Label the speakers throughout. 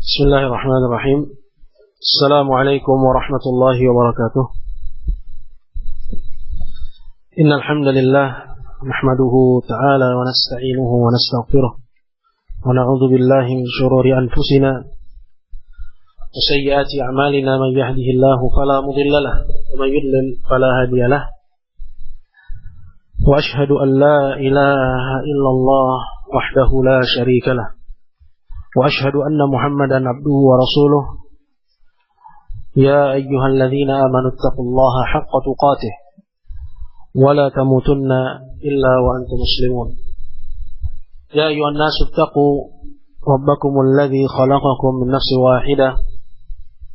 Speaker 1: بسم الله الرحمن الرحيم. السلام عليكم ورحمة الله وبركاته. إن الحمد لله نحمده تعالى ونستعينه ونستغفره ونعوذ بالله من شرور أنفسنا وسيئات أعمالنا. من يهده الله فلا مضل له ومن يضلل فلا هادي له. وأشهد أن لا إله إلا الله وحده لا شريك له وأشهد أن محمدا عبده ورسوله. يا أيها الذين آمنوا اتقوا الله حق تقاته ولا تموتن إلا وأنتم مسلمون. يا أيها الناس اتقوا ربكم الذي خلقكم من نفس واحدة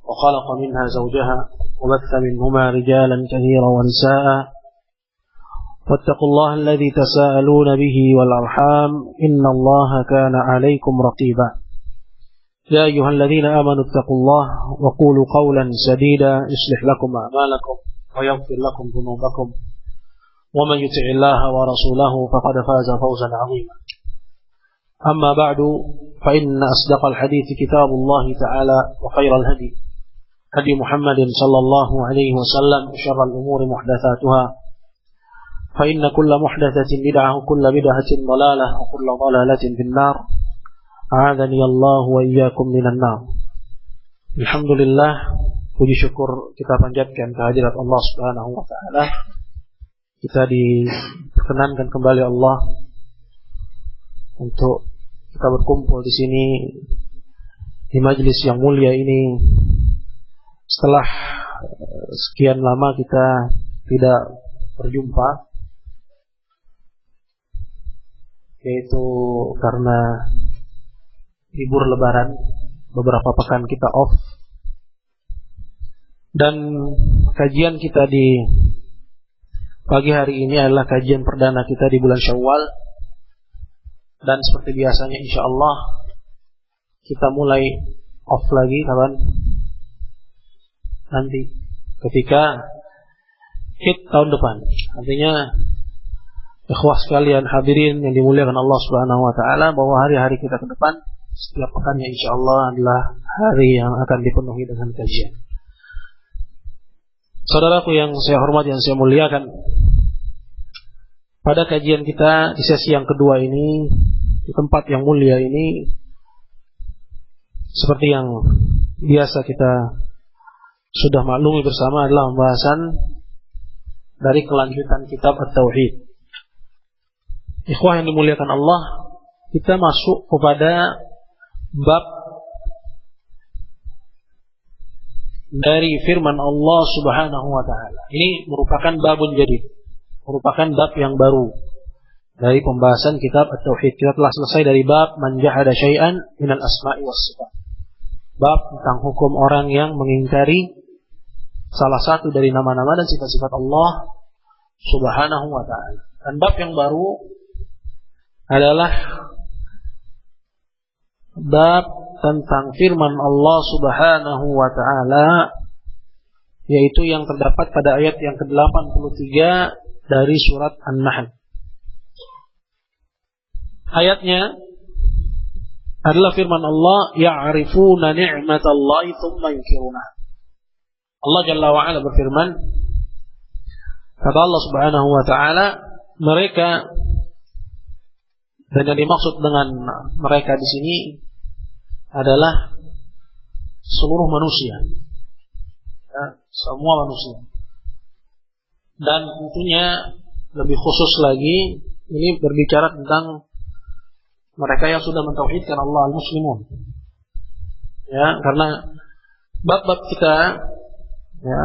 Speaker 1: وخلق منها زوجها وبث منهما رجالا كثيرا ونساء واتقوا الله الذي تساءلون به والأرحام إن الله كان عليكم رقيبا. يا أيها الذين آمنوا اتقوا الله وقولوا قولا سديدا يصلح لكم أعمالكم ويغفر لكم ذنوبكم ومن يطع الله ورسوله فقد فاز فوزا عظيما. أما بعد فإن أصدق الحديث كتاب الله تعالى وخير الهدي هدي محمد صلى الله عليه وسلم وشر الأمور محدثاتها فإن كل محدثة بدعة وكل بدعة ضلالة وكل ضلالة في النار. A'adhani Allah wa iyyakum minan nar. Alhamdulillah, puji syukur kita panjatkan kehadirat Allah Subhanahu wa taala. Kita diperkenankan kembali Allah untuk kita berkumpul di sini di majelis yang mulia ini setelah sekian lama kita tidak berjumpa, yaitu karena libur lebaran, beberapa pekan kita off, dan kajian kita di pagi hari ini adalah kajian perdana kita di bulan Syawal. Dan seperti biasanya insya Allah kita mulai off lagi kapan? Nanti ketika hit tahun depan. Artinya ikhwah sekalian hadirin yang dimuliakan Allah Subhanahu wa taala, bahwa hari-hari kita ke depan setiap pekannya insya Allah adalah hari yang akan dipenuhi dengan kajian. Saudaraku yang saya hormati, yang saya muliakan, pada kajian kita di sesi yang kedua ini, di tempat yang mulia ini, seperti yang biasa kita sudah maklumi bersama, adalah pembahasan dari kelanjutan kitab At-Tauhid. Ikhwah yang dimuliakan Allah, kita masuk kepada bab dari firman Allah Subhanahu wa taala. Ini merupakan babun jadid, merupakan bab yang baru dari pembahasan kitab At-Tauhid. Kita telah selesai dari bab man jahada syai'an minal asma'i was sifat. Bab tentang hukum orang yang mengingkari salah satu dari nama-nama dan sifat-sifat Allah Subhanahu wa taala. Dan bab yang baru adalah bab tentang firman Allah Subhanahu wa taala, yaitu yang terdapat pada ayat yang ke-83 dari surat An-Nahl. Ayatnya adalah firman Allah, ya'rifuna ni'matallahi tsumma yunkiruna. Allah Jalla wa Ala berfirman, kata Allah Subhanahu wa taala, mereka, dan yang dimaksud dengan mereka di sini adalah seluruh manusia, ya, semua manusia. Dan tentunya lebih khusus lagi, ini berbicara tentang mereka yang sudah mentauhidkan Allah, al-muslimun. Ya, karena bab-bab kita, ya,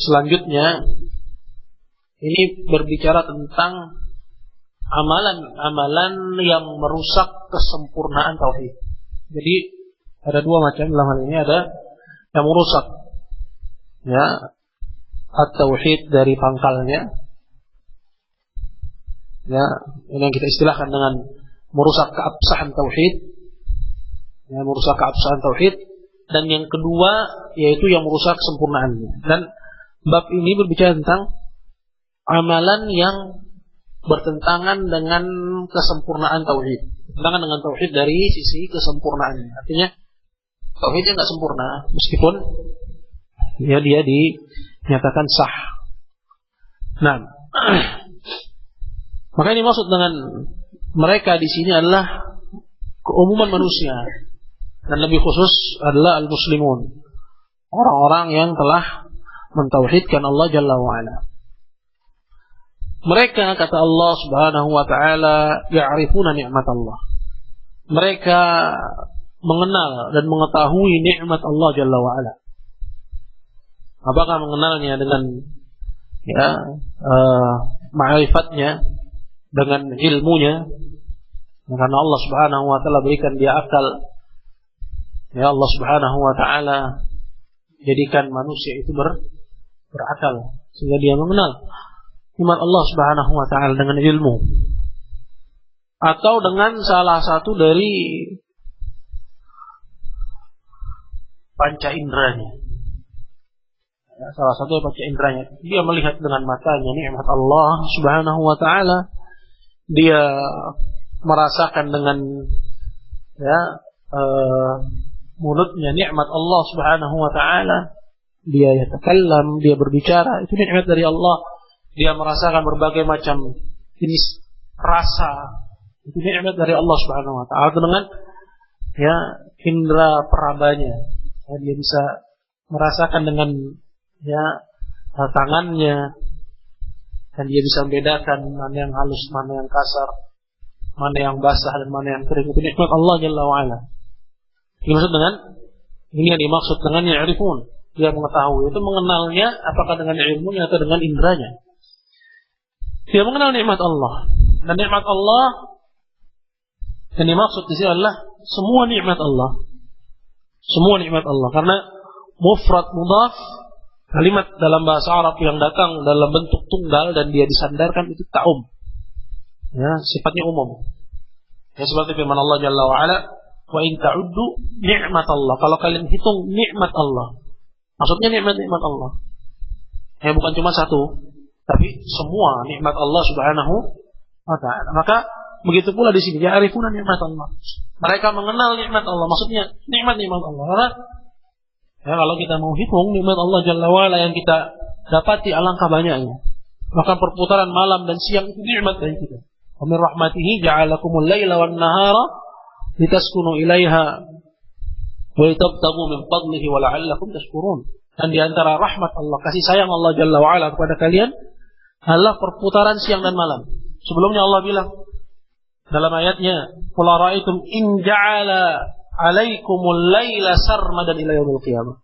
Speaker 1: selanjutnya ini berbicara tentang amalan-amalan yang merusak kesempurnaan tauhid. Jadi ada dua macam dalam hal ini, ada yang merusak, ya, at-tauhid dari pangkalnya, ya, ini yang kita istilahkan dengan merusak keabsahan tauhid, ya, merusak keabsahan tauhid. Dan yang kedua yaitu yang merusak kesempurnaannya. Dan bab ini berbicara tentang amalan yang bertentangan dengan kesempurnaan tauhid, bertentangan dengan tauhid dari sisi kesempurnaannya. Artinya Tauhidnya nggak sempurna, meskipun ya dia dinyatakan sah. Nah, maka ini maksud dengan mereka di sini adalah keumuman manusia, dan lebih khusus adalah al-muslimun, orang-orang yang telah mentauhidkan Allah Jalla wa'ala. Mereka, kata Allah Subhanahu wa ta'ala, ya'rifuna ni'mat Allah. Mereka mengenal dan mengetahui nikmat Allah Jalla wa'ala. Apakah mengenalnya dengan ma'rifatnya, dengan ilmunya, karena Allah Subhanahu wa ta'ala berikan dia akal. Ya, Allah Subhanahu wa ta'ala jadikan manusia itu berakal, sehingga dia mengenal nikmat Allah Subhanahu wa ta'ala dengan ilmu, atau dengan salah satu dari panca inderanya. Ya, salah satu dari panca inderanya, dia melihat dengan matanya nikmat Allah Subhanahu wa ta'ala, dia merasakan dengan mulutnya nikmat Allah Subhanahu wa ta'ala, dia yatakallam, dia berbicara, itu nikmat dari Allah. Dia merasakan berbagai macam jenis rasa, itu nikmat dari Allah Subhanahu wa ta'ala. Dengan indera perabanya, dia bisa merasakan dengan tangannya, dan dia bisa membedakan mana yang halus, mana yang kasar, mana yang basah dan mana yang kering. Itu nikmat Allah Jalla wa'ala. Ini yang dimaksud dengan ya'rifun. Dia mengetahui, itu mengenalnya apakah dengan ilmunya atau dengan indranya. Dia mengenal nikmat Allah. Dan nikmat Allah yang dimaksud di sini adalah semua nikmat Allah. Semua nikmat Allah. Karena mufrad mudhaf, kalimat dalam bahasa Arab yang datang dalam bentuk tunggal dan dia disandarkan itu ta'um. Ya, sifatnya umum. Ya, seperti firman Allah Jalla wa'ala, wa in ta'uddu ni'mat Allah. Kalau kalian hitung nikmat Allah, maksudnya nikmat-nikmat Allah. Ya, bukan cuma satu, tapi semua nikmat Allah Subhanahu wa ta'ala. Maka begitu pula di sini, ya'rifuna nikmat Allah. Mereka mengenal nikmat Allah, maksudnya nikmat-nikmat Allah. Karena kalau kita mau hitung nikmat Allah Jalla wa'ala yang kita dapati alangkah banyaknya. Maka perputaran malam dan siang itu nikmat bagi kita. Wa min rahmatihi ja'alakumul laila wan nahara litaskunu ilaiha wa litabtaghu min fadlihi wa la'allakum tashkurun. Dan di antara rahmat Allah, kasih sayang Allah Jalla wa'ala kepada kalian adalah perputaran siang dan malam. Sebelumnya Allah bilang dalam ayatnya, qul ara'aytum in ja'ala 'alaikumul laila sarmadan ila yaumil qiyamah.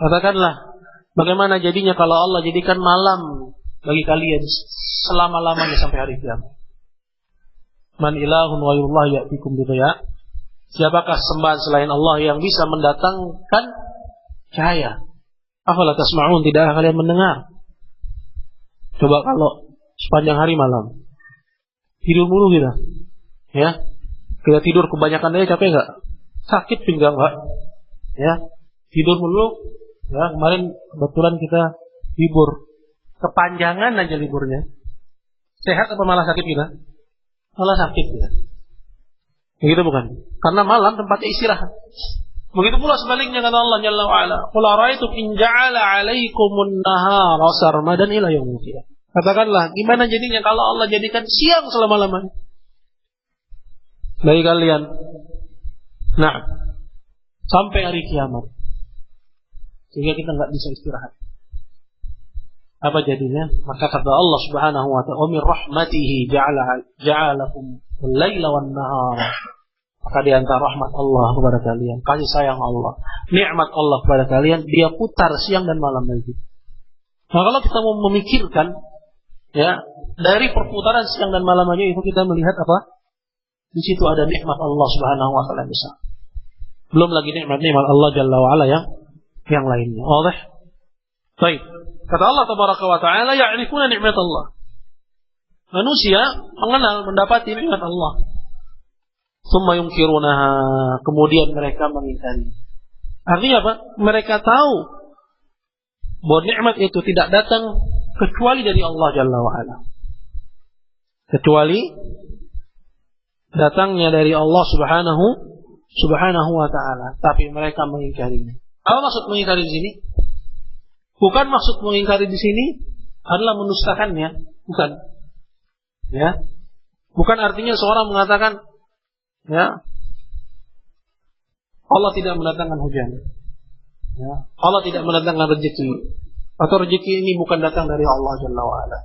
Speaker 1: Katakanlah, bagaimana jadinya kalau Allah jadikan malam bagi kalian selama-lamanya sampai hari kiamat. Man ilahun wayrullah ya'tikum bidaya. Siapakah sembahan selain Allah yang bisa mendatangkan cahaya? Afala tasma'un, tidak kalian mendengar? Coba kalau sepanjang hari malam tidur mulu kita, ya, kita tidur kebanyakan aja capek nggak? Sakit pinggang nggak? Ya, tidur mulu. Ya, kemarin kebetulan kita libur, kepanjangan aja liburnya. Sehat apa malah sakit kita? Malah sakit kita. Begitu bukan? Karena malam tempatnya istirahat. Begitu pula sebaliknya kata Allah Jalla wa'ala, qul ara'aytum in ja'ala 'alaikumun nahara sarmadan ila yaumil qiyamah. Katakanlah, gimana jadinya kalau Allah jadikan siang selama-lamanya bagi kalian? Nah, sampai hari kiamat, sehingga kita nggak bisa istirahat. Apa jadinya? Maka kata Allah Subhanahu wa ta'ala, "Wa min rahmatihi ja'alakum al-laila wan nahara." Maka di antara rahmat Allah kepada kalian, kasih sayang Allah, nikmat Allah kepada kalian, dia putar siang dan malam lagi. Nah, kalau kita mau memikirkan, ya, dari perputaran siang dan malam aja itu kita melihat apa? Di situ ada nikmat Allah Subhanahu wa ta'ala besar. Belum lagi nikmat-nikmat Allah Jalla wa ala yang lainnya. Wadah? Baik. Kata Allah Tabaraka wa ta'ala, ya'rifuna nikmat Allah. Manusia mengenal, mendapati nikmat Allah. Tsumma yunkirunaha, kemudian mereka mengingkari. Artinya apa? Mereka tahu bahwa nikmat itu tidak datang kecuali dari Allah Jalla wa ala. Kecuali datangnya dari Allah Subhanahu Subhanahu wa ta'ala, tapi mereka mengingkarinya. Apa maksud mengingkari di sini? Bukan maksud mengingkari di sini adalah mendustakannya, bukan. Ya. Bukan artinya seorang mengatakan, ya, Allah tidak mendatangkan hujan. Ya. Allah tidak mendatangkan rezeki. Atau rezeki ini bukan datang dari Allah Jalla wa Ala.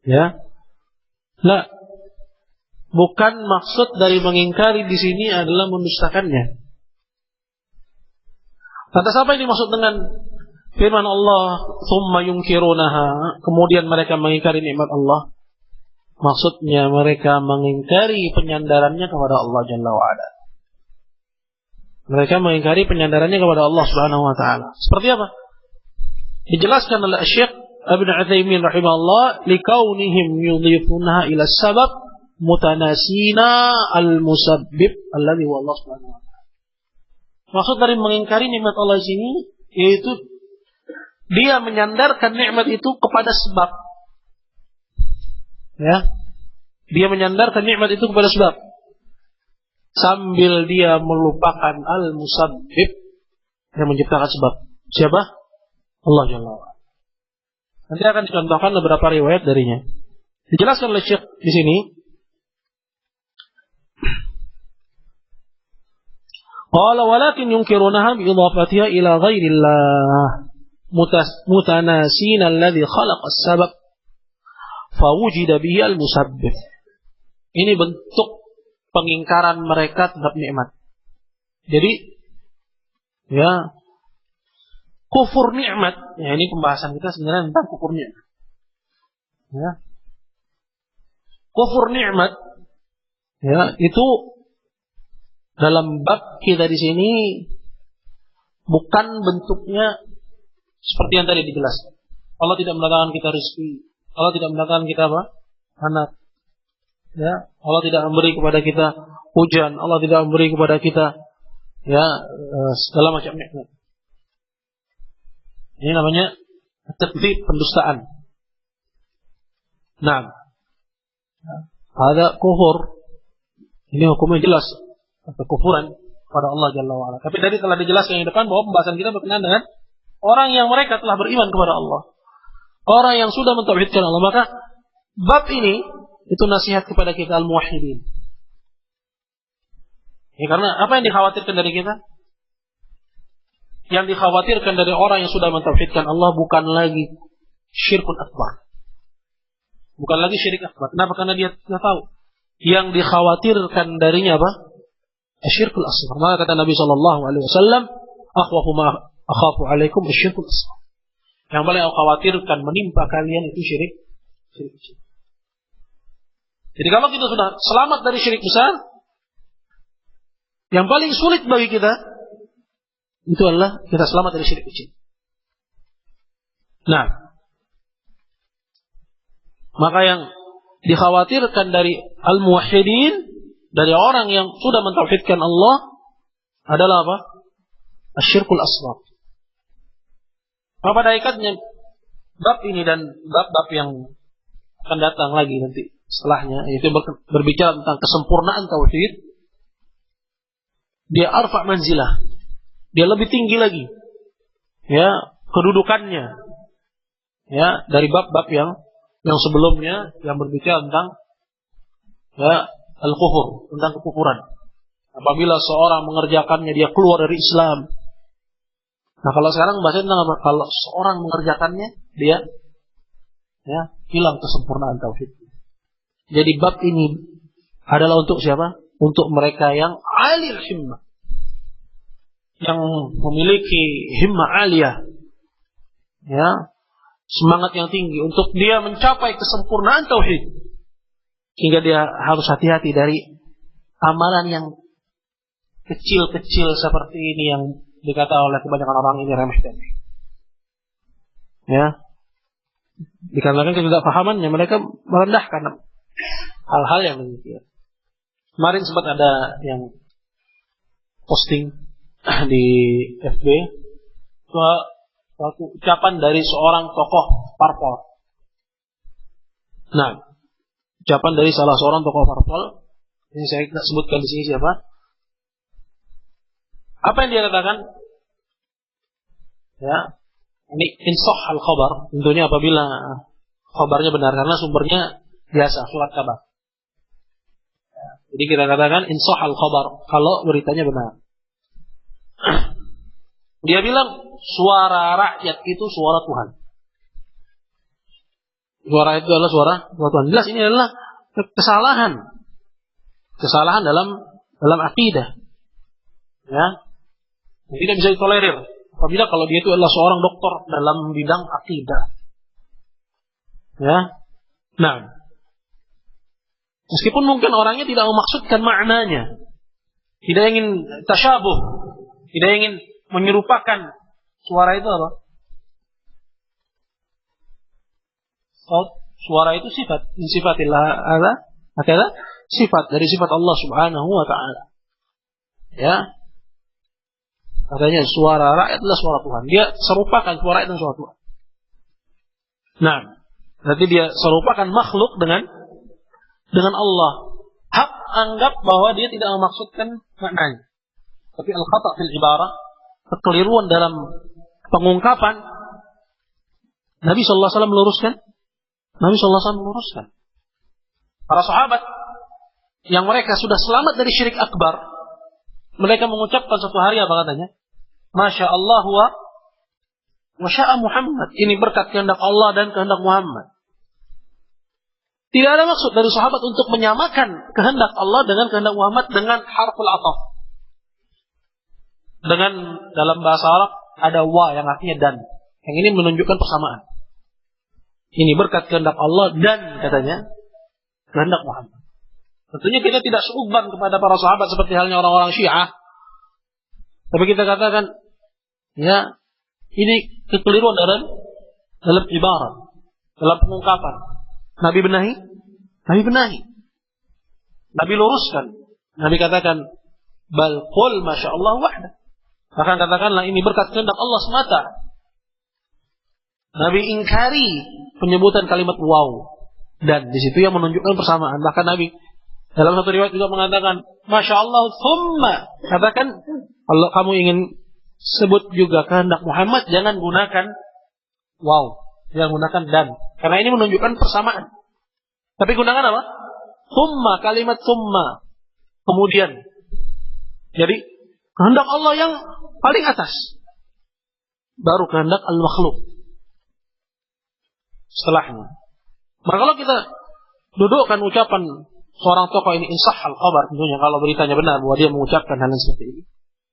Speaker 1: Ya. Nah, bukan maksud dari mengingkari di sini adalah mendustakannya. Lantas apa ini maksud dengan firman Allah, "Tsumma yunkirunaha", kemudian mereka mengingkari nikmat Allah? Maksudnya mereka mengingkari penyandarannya kepada Allah Jalla wa Ala. Mereka mengingkari penyandarannya kepada Allah Subhanahu wa taala. Seperti apa? Dijelaskan oleh Syekh Ibnu Utsaimin rahimahullah, "Likaunihim yudhifunaha ila sabab mutanasina al-musabbib alladhi huwa Allah Subhanahu wa taala." Maksud dari mengingkari nikmat Allah di sini yaitu dia menyandarkan nikmat itu kepada sebab. Ya. Dia menyandarkan nikmat itu kepada sebab. Sambil dia melupakan al-musabbib yang menciptakan sebab. Siapa? Allah Jalla wa Ala. Nanti akan dicontohkan beberapa riwayat darinya. Dijelaskan oleh Syekh di sini. Qala walakin yunkirunaha biidhafatiha ila ghairillah mutanasina alladhi khalaqa as-sabab fawujida bihi al-musabbib. Ini bentuk pengingkaran mereka terhadap nikmat. Jadi, ya, kufur nikmat. Ya, ini pembahasan kita sebenarnya tentang kufur nikmat. Ya. Kufur nikmat, ya, itu dalam bab kita di sini bukan bentuknya seperti yang tadi dijelaskan. Allah tidak mendatangkan kita rezeki. Allah tidak mendatangkan kita apa? Anak. Ya, Allah tidak memberi kepada kita hujan. Allah tidak memberi kepada kita, ya, segala macam nikmat. Ini namanya takdzib, pendustaan. Nah, ada kufur. Ini hukumnya jelas, kekufuran pada Allah Jalla wa Ala. Tapi tadi telah dijelaskan yang depan bahwa pembahasan kita berkenaan dengan orang yang mereka telah beriman kepada Allah. Orang yang sudah mentauhidkan Allah. Maka bab ini itu nasihat kepada kita al-muwahhidin. Ya, karena apa yang dikhawatirkan dari kita? Yang dikhawatirkan dari orang yang sudah mentauhidkan Allah bukan lagi syirkun akbar. Bukan lagi syirik akbar. Kenapa? Karena dia tidak tahu. Yang dikhawatirkan darinya apa? Asyirkul asghar. Maka kata Nabi SAW, akhwafu ma akhafu alaikum asyirkul asghar. Yang paling aku khawatirkan menimpa kalian itu syirik kecil. Jadi kalau kita sudah selamat dari syirik besar, yang paling sulit bagi kita itu adalah kita selamat dari syirik kecil. Nah, maka yang dikhawatirkan dari al-muwahhidin, dari orang yang sudah mentauhidkan Allah adalah apa? Asyirkul asghar. Apa ikatnya bab ini dan bab-bab yang akan datang lagi nanti setelahnya, yaitu berbicara tentang kesempurnaan tauhid. Dia arfa manzilah, dia lebih tinggi lagi, ya, kedudukannya, ya, dari bab-bab yang sebelumnya yang berbicara tentang, ya, al-kufur, tentang kekufuran. Apabila seorang mengerjakannya dia keluar dari Islam. Nah, kalau sekarang bahasa tentang apa? Kalau seorang mengerjakannya dia, ya, hilang kesempurnaan tauhid. Jadi bab ini adalah untuk siapa? Untuk mereka yang alil himmah, yang memiliki himmah aliyah, ya, semangat yang tinggi untuk dia mencapai kesempurnaan tauhid, sehingga dia harus hati-hati dari amalan yang kecil-kecil seperti ini yang dikata oleh kebanyakan orang ini remeh-temeh. Ya, dikarenakan ketidakpahamannya mereka merendahkan hal-hal yang demikian. Kemarin sempat ada yang posting di FB suatu ucapan dari seorang tokoh parpol. Nah, ucapan dari salah seorang tokoh parpol, ini saya tidak sebutkan di sini siapa. Apa yang dia katakan? Ya, ini insah al-khabar. Tentunya apabila khabarnya benar, karena sumbernya biasa, surat kabar. Jadi kita katakan insah al-khabar kalau beritanya benar. Dia bilang suara rakyat itu suara Tuhan. Suara itu adalah suara Tuhan. Jelas ini adalah kesalahan dalam akidah. Ya, tidak bisa ditolerir. Apabila kalau dia itu adalah seorang dokter dalam bidang akidah. Ya, nah, meskipun mungkin orangnya tidak memaksudkan maknanya, tidak ingin tasyabuh, tidak ingin menyerupakan suara itu apa? Suara itu sifat, sifatillah adalah sifat dari sifat Allah Subhanahu wa taala. Ya. Katanya suara rakyat adalah suara Tuhan. Dia serupakan suara itu suara Tuhan. Nah, berarti dia serupakan makhluk dengan Allah. Hak anggap bahwa dia tidak memaksudkan maknanya. Tapi al-khata' fil ibarah, kekeliruan dalam pengungkapan, Nabi sallallahu alaihi wasallam meluruskan. Nabi sallallahu alaihi wasallam meluruskan. Para sahabat yang mereka sudah selamat dari syirik akbar, mereka mengucapkan suatu hari apa katanya? Masya Allah wa sya'a Muhammad. Ini berkat kehendak Allah dan kehendak Muhammad. Tidak ada maksud dari sahabat untuk menyamakan kehendak Allah dengan kehendak Muhammad dengan harful ataf. Dengan dalam bahasa Arab ada wa yang artinya dan. Yang ini menunjukkan persamaan. Ini berkat kehendak Allah dan katanya kehendak Muhammad. Tentunya kita tidak seuban kepada para sahabat seperti halnya orang-orang Syiah. Tapi kita katakan, ya, ini kekeliruan dalam ibarat, dalam pengungkapan. Nabi benahi. Nabi luruskan. Nabi katakan, bal qul masya Allah wahda. Bahkan katakanlah ini berkat kehendak Allah semata. Nabi ingkari penyebutan kalimat waw. Dan di situ yang menunjukkan persamaan. Bahkan Nabi dalam satu riwayat juga mengatakan, Masya Allah, thumma. Katakan, kalau kamu ingin sebut juga kehendak Muhammad, jangan gunakan wow. Jangan gunakan dan. Karena ini menunjukkan persamaan. Tapi gunakan apa? Thumma, kalimat thumma. Kemudian. Jadi, kehendak Allah yang paling atas. Baru kehendak al-makhluk. Setelahnya. Maka kalau kita dudukkan ucapan seorang tokoh ini insah al-khabar, tentunya kalau beritanya benar bahwa dia mengucapkan hal yang seperti ini.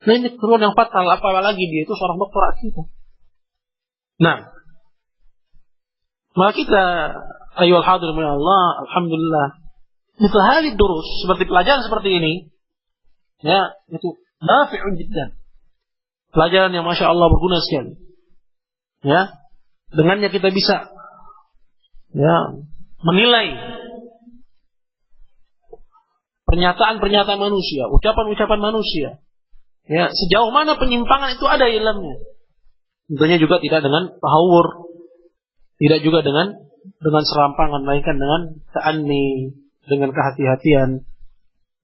Speaker 1: Nah ini keluar yang fatal, apalagi dia itu seorang dokter akidah. Nah, maka kita ayyuhal hadirin min Allah, alhamdulillah, mithal hadhihi durus, seperti pelajaran seperti ini, ya, itu nafi'un jiddan. Pelajaran yang Masya Allah berguna sekali. Ya, dengannya kita bisa ya menilai pernyataan-pernyataan manusia, ucapan-ucapan manusia. Ya, sejauh mana penyimpangan itu ada di dalamnya. Tentunya juga tidak dengan tahawur, tidak juga dengan serampangan, melainkan dengan ta'anni, dengan kehati-hatian.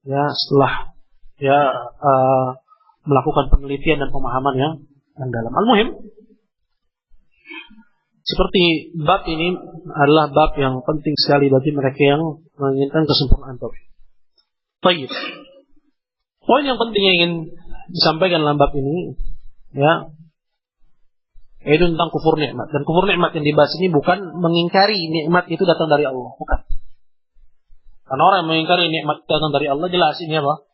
Speaker 1: Ya, setelah melakukan penelitian dan pemahaman yang dalam. Al-muhim, seperti bab ini adalah bab yang penting sekali bagi mereka yang menginginkan kesempurnaan tauhid. Baik. Poin yang penting yang ingin disampaikan dalam bab ini, ya, yaitu tentang kufur nikmat. Dan kufur nikmat yang dibahas ini bukan mengingkari nikmat itu datang dari Allah, bukan. Karena orang yang mengingkari nikmat datang dari Allah, jelas ini apa?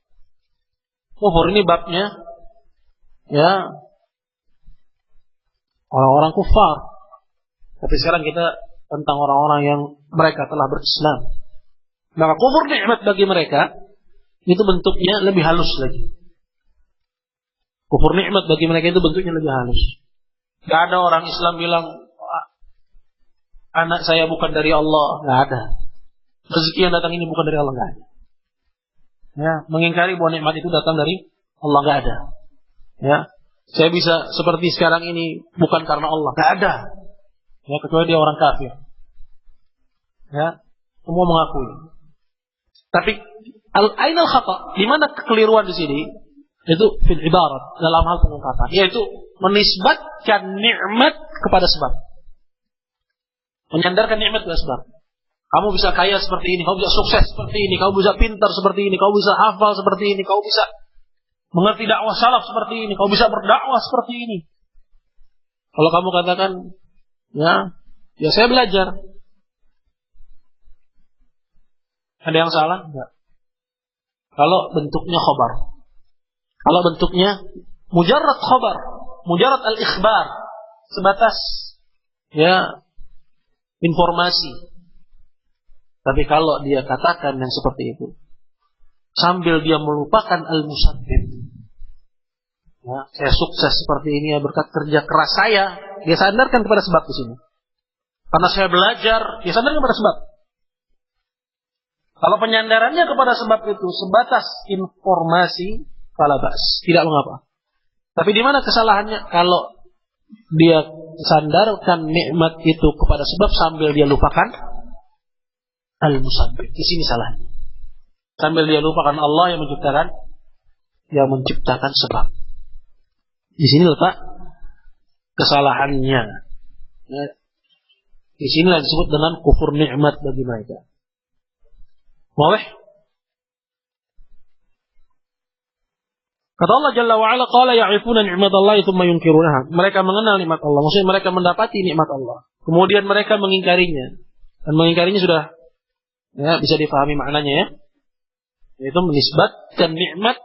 Speaker 1: Kufur. Ini babnya, ya, orang-orang kufar. Tapi sekarang kita tentang orang-orang yang mereka telah berislam. Maka kufur nikmat bagi mereka itu bentuknya lebih halus lagi. Kufur nikmat bagi mereka itu bentuknya lebih halus. Gak ada orang Islam bilang anak saya bukan dari Allah, gak ada. Rezeki yang datang ini bukan dari Allah, gak ada. Ya, mengingkari bahwa nikmat itu datang dari Allah, gak ada. Ya, saya bisa seperti sekarang ini bukan karena Allah, gak ada. Ya, kecuali dia orang kafir. Ya, semua mengakui. Tapi ainal khata, di mana kekeliruan di sini? Itu fil ibarat, dalam hal pengungkapan, yaitu menisbatkan nikmat kepada sebab. Menyandarkan nikmat kepada sebab. Kamu bisa kaya seperti ini, kamu bisa sukses seperti ini, kamu bisa pintar seperti ini, kamu bisa hafal seperti ini, kamu bisa mengerti dakwah salaf seperti ini, kamu bisa berdakwah seperti ini. Kalau kamu katakan, ya saya belajar. Ada yang salah? Enggak. Kalau bentuknya khabar. Kalau bentuknya mujarrad khabar, mujarrad al-ikhbar, sebatas informasi. Tapi kalau dia katakan yang seperti itu, sambil dia melupakan al-musabbib, saya sukses seperti ini ya berkat kerja keras saya, dia sandarkan kepada sebab di sini. Karena saya belajar, dia sandarkan kepada sebab. Kalau penyandarannya kepada sebab itu sebatas informasi, fala ba's, tidak mengapa. Tapi di mana kesalahannya? Kalau dia sandarkan nikmat itu kepada sebab sambil dia lupakan al-musabbib. Di sini salahnya. Sambil dia lupakan Allah yang menciptakan sebab. Di sini letak kesalahannya. Di sinilah disebut dengan kufur nikmat bagi mereka. Boleh? Kata Allah Jalla wa'ala, qala ya'rifuna ni'matallahi thumma yunkirunaha. Mereka mengenal nikmat Allah, maksudnya mereka mendapati nikmat Allah, kemudian mereka mengingkarinya. Dan mengingkarinya sudah bisa difahami maknanya ya. Yaitu menisbatkan nikmat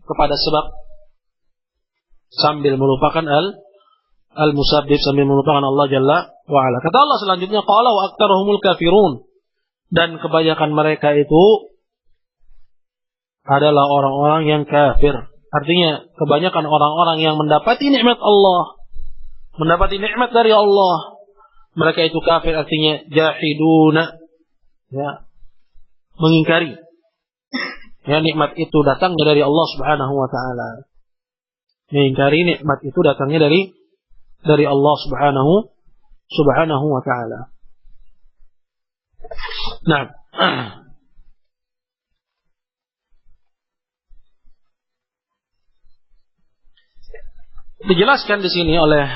Speaker 1: kepada sebab sambil melupakan al-musabbib, sambil melupakan Allah Jalla wa'ala. Kata Allah selanjutnya, qala wa aktsaruhumul kafirun. Dan kebanyakan mereka itu adalah orang-orang yang kafir. Artinya kebanyakan orang-orang yang mendapati nikmat Allah, mendapati nikmat dari Allah, mereka itu kafir, artinya jahiduna, mengingkari. Nikmat itu datangnya dari Allah Subhanahu wa taala. Mengingkari nikmat itu datangnya dari Allah Subhanahu wa taala. Nah, dijelaskan di sini oleh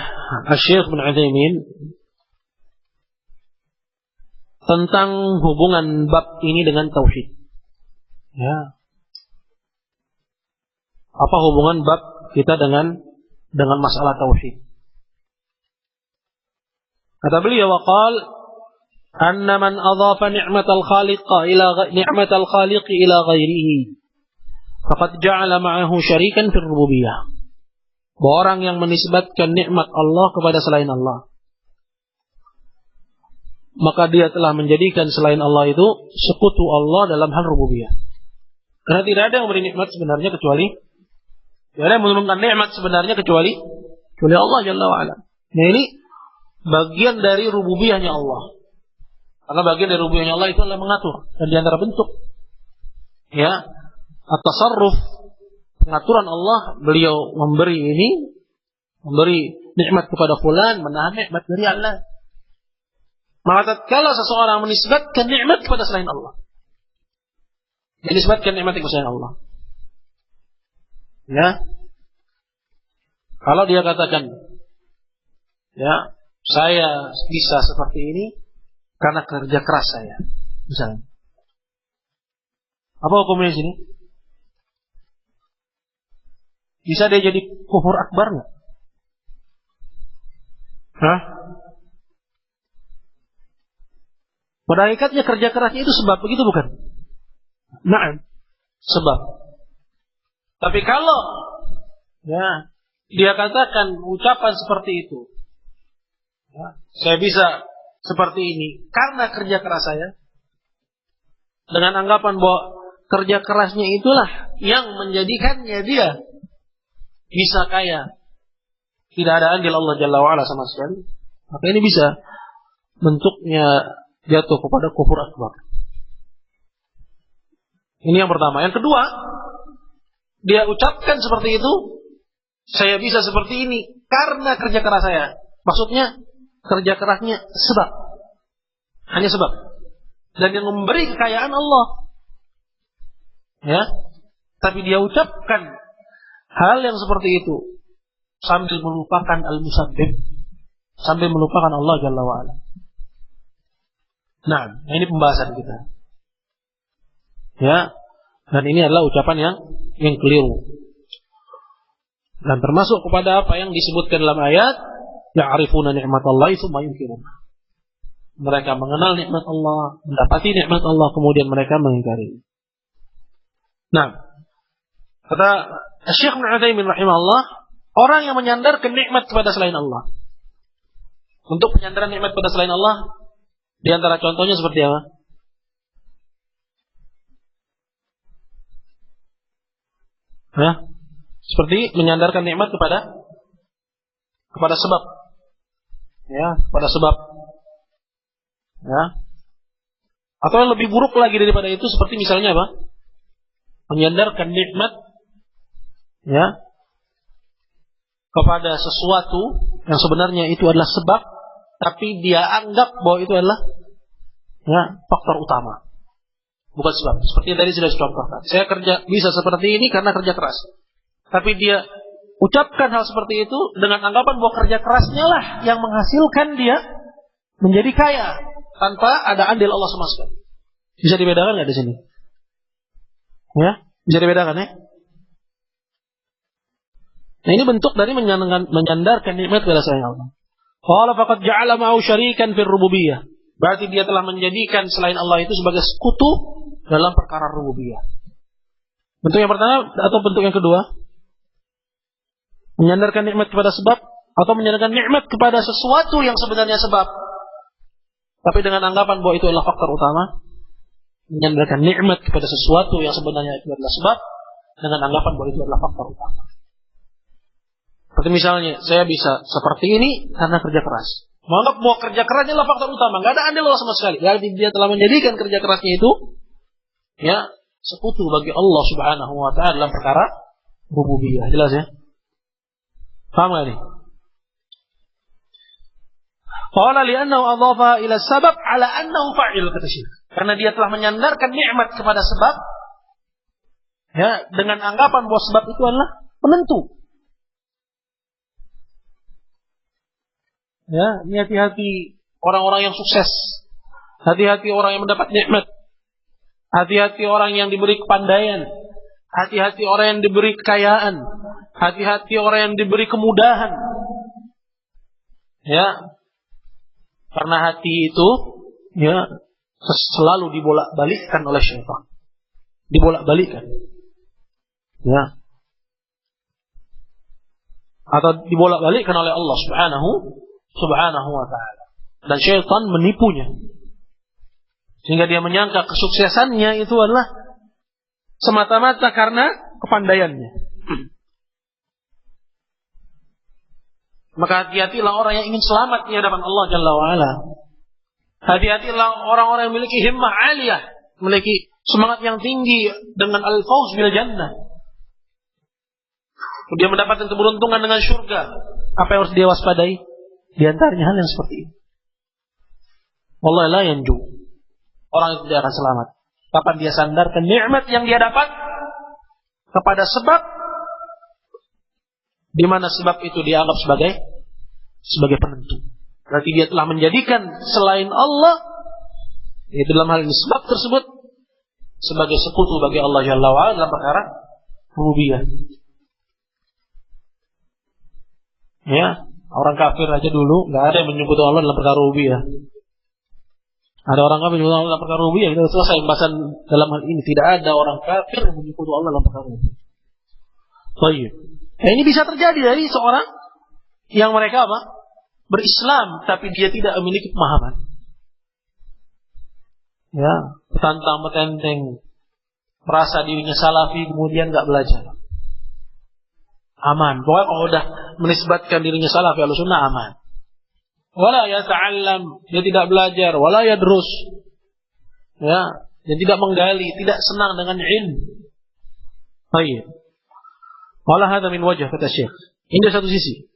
Speaker 1: Syekh bin Utsaimin tentang hubungan bab ini dengan tauhid. Apa hubungan bab kita dengan masalah tauhid? Kata beliau, waqal anna man adhafa ni'matal khaliq ila ghairihi faqad ja'ala ma'ahu syarikan fil rububiyyah. Orang yang menisbatkan nikmat Allah kepada selain Allah, maka dia telah menjadikan selain Allah itu sekutu Allah dalam hal rububiyah. Karena tidak ada yang memberi nikmat sebenarnya kecuali, tidak ada yang menurunkan nikmat sebenarnya kecuali Allah Jalla wa'ala. Nah, ini bagian dari rububiyahnya Allah. Karena bagian dari rububiyahnya Allah itu adalah mengatur. Dan di antara bentuk at-tasarruf, pengaturan Allah, beliau memberi nikmat kepada fulan, menahan nikmat dari Allah. Maka tatkala seseorang menisbatkan nikmat kepada selain Allah, menisbatkan nikmat kepada selain Allah, kalau dia katakan, saya bisa seperti ini karena kerja keras saya, misalnya, apa hukumnya di sini? Bisa dia jadi kufur akbar nggak? Pada hakikatnya kerja kerasnya itu sebab, begitu bukan? Nah, sebab. Tapi kalau dia katakan ucapan seperti itu, saya bisa seperti ini karena kerja keras saya, dengan anggapan bahwa kerja kerasnya itulah yang menjadikannya dia bisa kaya, tidak ada andil Allah Jalla wa'ala sama sekali, maka ini bisa bentuknya jatuh kepada kufur akbar. Ini yang pertama. Yang kedua, dia ucapkan seperti itu, saya bisa seperti ini karena kerja keras saya. Maksudnya kerja kerasnya sebab, hanya sebab. Dan yang memberi kekayaan Allah. tapi dia ucapkan hal yang seperti itu sambil melupakan al-musabbib, sambil melupakan Allah Jalla wa'ala. Nah, ini pembahasan kita. Ya, dan ini adalah ucapan yang keliru. Dan termasuk kepada apa yang disebutkan dalam ayat, ya'rifuna ni'matallahi tsumma yunkirunaha. Mereka mengenal nikmat Allah, mendapati nikmat Allah, kemudian mereka mengingkari. Nah, kata Syekh Ibnu Utsaimin rahimahullah, orang yang menyandarkan nikmat kepada selain Allah. Untuk penyandaran nikmat kepada selain Allah, di antara contohnya seperti apa? Ya, seperti menyandarkan nikmat kepada sebab. Ya, kepada sebab. Ya. Atau yang lebih buruk lagi daripada itu, seperti misalnya apa? Menyandarkan nikmat ya kepada sesuatu yang sebenarnya itu adalah sebab, tapi dia anggap bahwa itu adalah ya faktor utama, bukan sebab. Seperti yang tadi sudah dicontohkan. Saya kerja bisa seperti ini karena kerja keras. Tapi dia ucapkan hal seperti itu dengan anggapan bahwa kerja kerasnya lah yang menghasilkan dia menjadi kaya, tanpa ada andil Allah sama sekali. Bisa dibedakan nggak di sini? Ya, bisa dibedakan ya. Nah, ini bentuk dari menyandarkan nikmat kepada selain Allah. Qala faqad ja'ala ma'ahu syarikan fil rububiyyah. Berarti dia telah menjadikan selain Allah itu sebagai sekutu dalam perkara rububiyah. Bentuk yang pertama atau bentuk yang kedua? Menyandarkan nikmat kepada sebab atau menyandarkan nikmat kepada sesuatu yang sebenarnya sebab, tapi dengan anggapan bahwa itu adalah faktor utama. Menyandarkan nikmat kepada sesuatu yang sebenarnya itu adalah sebab, dengan anggapan bahwa itu adalah faktor utama. Seperti misalnya, saya bisa seperti ini karena kerja keras. Menganggap bahwa kerja kerasnya adalah faktor utama, nggak ada andil Allah sama sekali. Berarti dia telah menjadikan kerja kerasnya itu ya sekutu bagi Allah Subhanahu wa ta'ala dalam perkara rububiyah. Jelas ya? Paham nggak nih? Qala li'annahu adhafa ila sabab ala annahu fa'il, kata Syekh. Karena dia telah menyandarkan nikmat kepada sebab ya dengan anggapan bahwa sebab itu adalah penentu. Ya, ini hati-hati orang-orang yang sukses. Hati-hati orang yang mendapat nikmat. Hati-hati orang yang diberi kepandaian. Hati-hati orang yang diberi kekayaan. Hati-hati orang yang diberi kemudahan. Ya. Karena hati itu ya selalu dibolak-balikkan oleh syaitan. Dibolak-balikkan. Ya. Atau dibolak-balikkan oleh Allah Subhanahu wa ta'ala. Dan syaitan menipunya. Sehingga dia menyangka kesuksesannya itu adalah semata-mata karena kepandaiannya. Maka hati-hatilah orang yang ingin selamat di hadapan Allah Jalla wa'ala. Hati-hatilah orang-orang yang memiliki himmah aliyah, memiliki semangat yang tinggi dengan al-fawz bil jannah. Dia mendapatkan keberuntungan dengan surga. Apa yang harus dia waspadai? Di antaranya hal yang seperti ini. Wallahi la yanju. Orang itu tidak akan selamat. Kapan dia sandarkan nikmat yang dia dapat kepada sebab, di mana sebab itu dianggap sebagai penentu. Berarti dia telah menjadikan selain Allah, yaitu dalam hal ini sebab tersebut, sebagai sekutu bagi Allah Jalla wa'ala dalam perkara rububiyah. Ya, orang kafir aja dulu nggak ada yang menyebut Allah dalam perkara rububiyah. Ada orang kafir menyebut Allah dalam perkara rububiyah, kita selesai pembahasan dalam hal ini. Tidak ada orang kafir yang menyebut Allah dalam perkara rububiyah. Baik. Ini bisa terjadi dari seorang yang mereka apa? Berislam tapi dia tidak memiliki pemahaman. Ya, petantang-petenteng, merasa dirinya salafi kemudian nggak belajar. Aman. Pokoknya kalau udah menisbatkan dirinya salafi al-sunnah aman. Wala yata'allam, dia tidak belajar, wala yadrus. Ya, dia tidak menggali, tidak senang dengan ilmu. Baik. Wala hadza min wajh, kata Syekh. Ini satu sisi.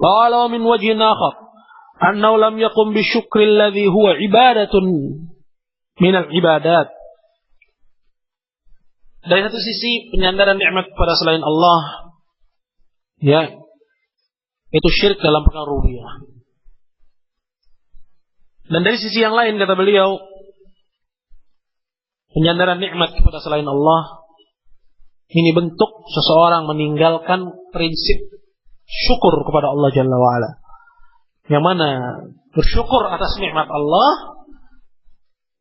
Speaker 1: Wala min wajhin akhar, annahu lam yaqum bi syukri alladhi huwa ibadatun min al-ibadat. dari satu sisi penyandaran nikmat kepada selain Allah, ya, itu syirik dalam perkara rububiyah. Dan dari sisi yang lain kata beliau, penyandaran nikmat kepada selain Allah ini bentuk seseorang meninggalkan prinsip syukur kepada Allah Jalla wa'ala. Yang mana bersyukur atas nikmat Allah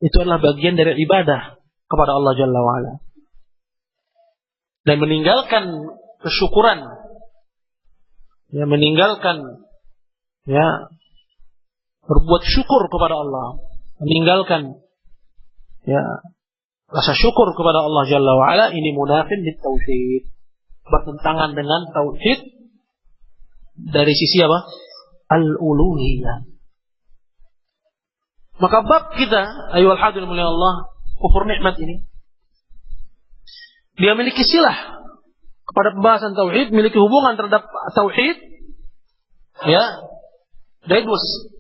Speaker 1: itu adalah bagian dari ibadah kepada Allah Jalla wa'ala. Dan meninggalkan kesyukuran, ya, meninggalkan, ya, berbuat syukur kepada Allah, meninggalkan, ya, rasa syukur kepada Allah Jalla wa'ala, ini munafin di tauhid, bertentangan dengan tauhid dari sisi apa? Al-uluhiyah. Maka bab kita, ayyuhal hadirin mulia Allah, kufur nikmat ini, dia memiliki silah kepada pembahasan tauhid, memiliki hubungan terhadap tauhid, ya, dari dua sisi.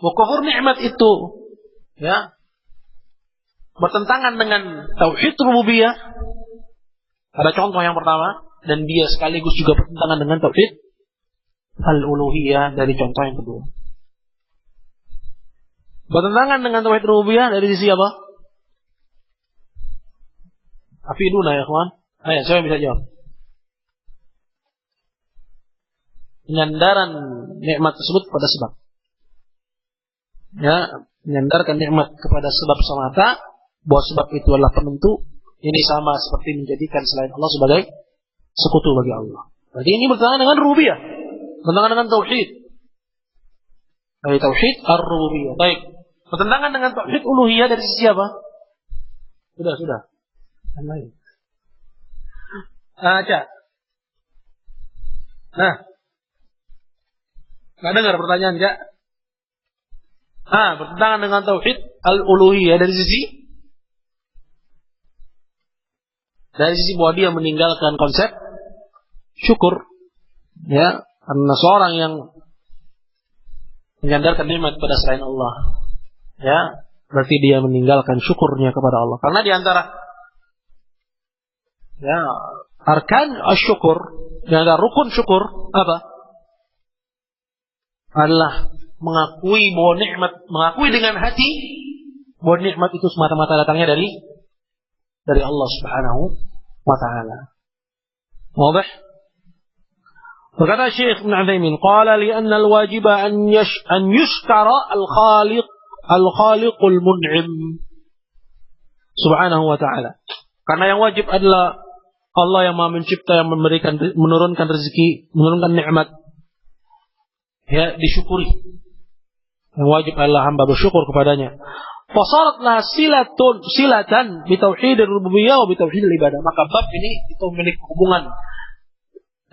Speaker 1: Kufur nikmat itu, ya, bertentangan dengan tauhid rububiyah. Ada contoh yang pertama, dan dia sekaligus juga bertentangan dengan tauhid al-uluhiyah dari contoh yang kedua. Bertentangan dengan tauhid rububiyah dari sisi apa? Afiduna ya kawan. Ayo, siapa yang bisa jawab? Penyandaran nikmat tersebut pada sebab. Ya, menyandarkan nikmat kepada sebab semata, bahwa sebab itu adalah penentu, ini sama seperti menjadikan selain Allah sebagai sekutu bagi Allah. Jadi ini bertentangan dengan rububiyah, bertentangan dengan tauhid. Dari tauhid ar-rububiyah. Baik. Bertentangan dengan tauhid uluhiyah dari sisi apa? Sudah. Yang lain. Aja. Nah. Nggak dengar pertanyaan, Cak? Bertentangan dengan tauhid al-uluhiyah dari sisi bahwa dia meninggalkan konsep syukur, ya, karena seorang yang menyandarkan nikmat pada selain Allah, ya, berarti dia meninggalkan syukurnya kepada Allah. Karena di antara, ya, arkan asyukur, di antara rukun syukur apa? Adalah mengakui bahwa nikmat, mengakui dengan hati bahwa nikmat itu semata-mata datangnya dari Allah Subhanahu wa taala. Wadah? Berkata Syekh Ibn Utsaimin, qala li anna al-wajiba an yushkara al-khaliqul mun'im Subhanahu wa taala. Karena yang wajib adalah Allah yang Maha Mencipta, yang memberikan, menurunkan rezeki, menurunkan nikmat, ya, disyukuri. Yang wajib adalah hamba bersyukur kepadanya. Fasaratlah silatan bi tauhidir rububiyyah wa bi tauhidil ibadah. Maka bab ini itu memiliki hubungan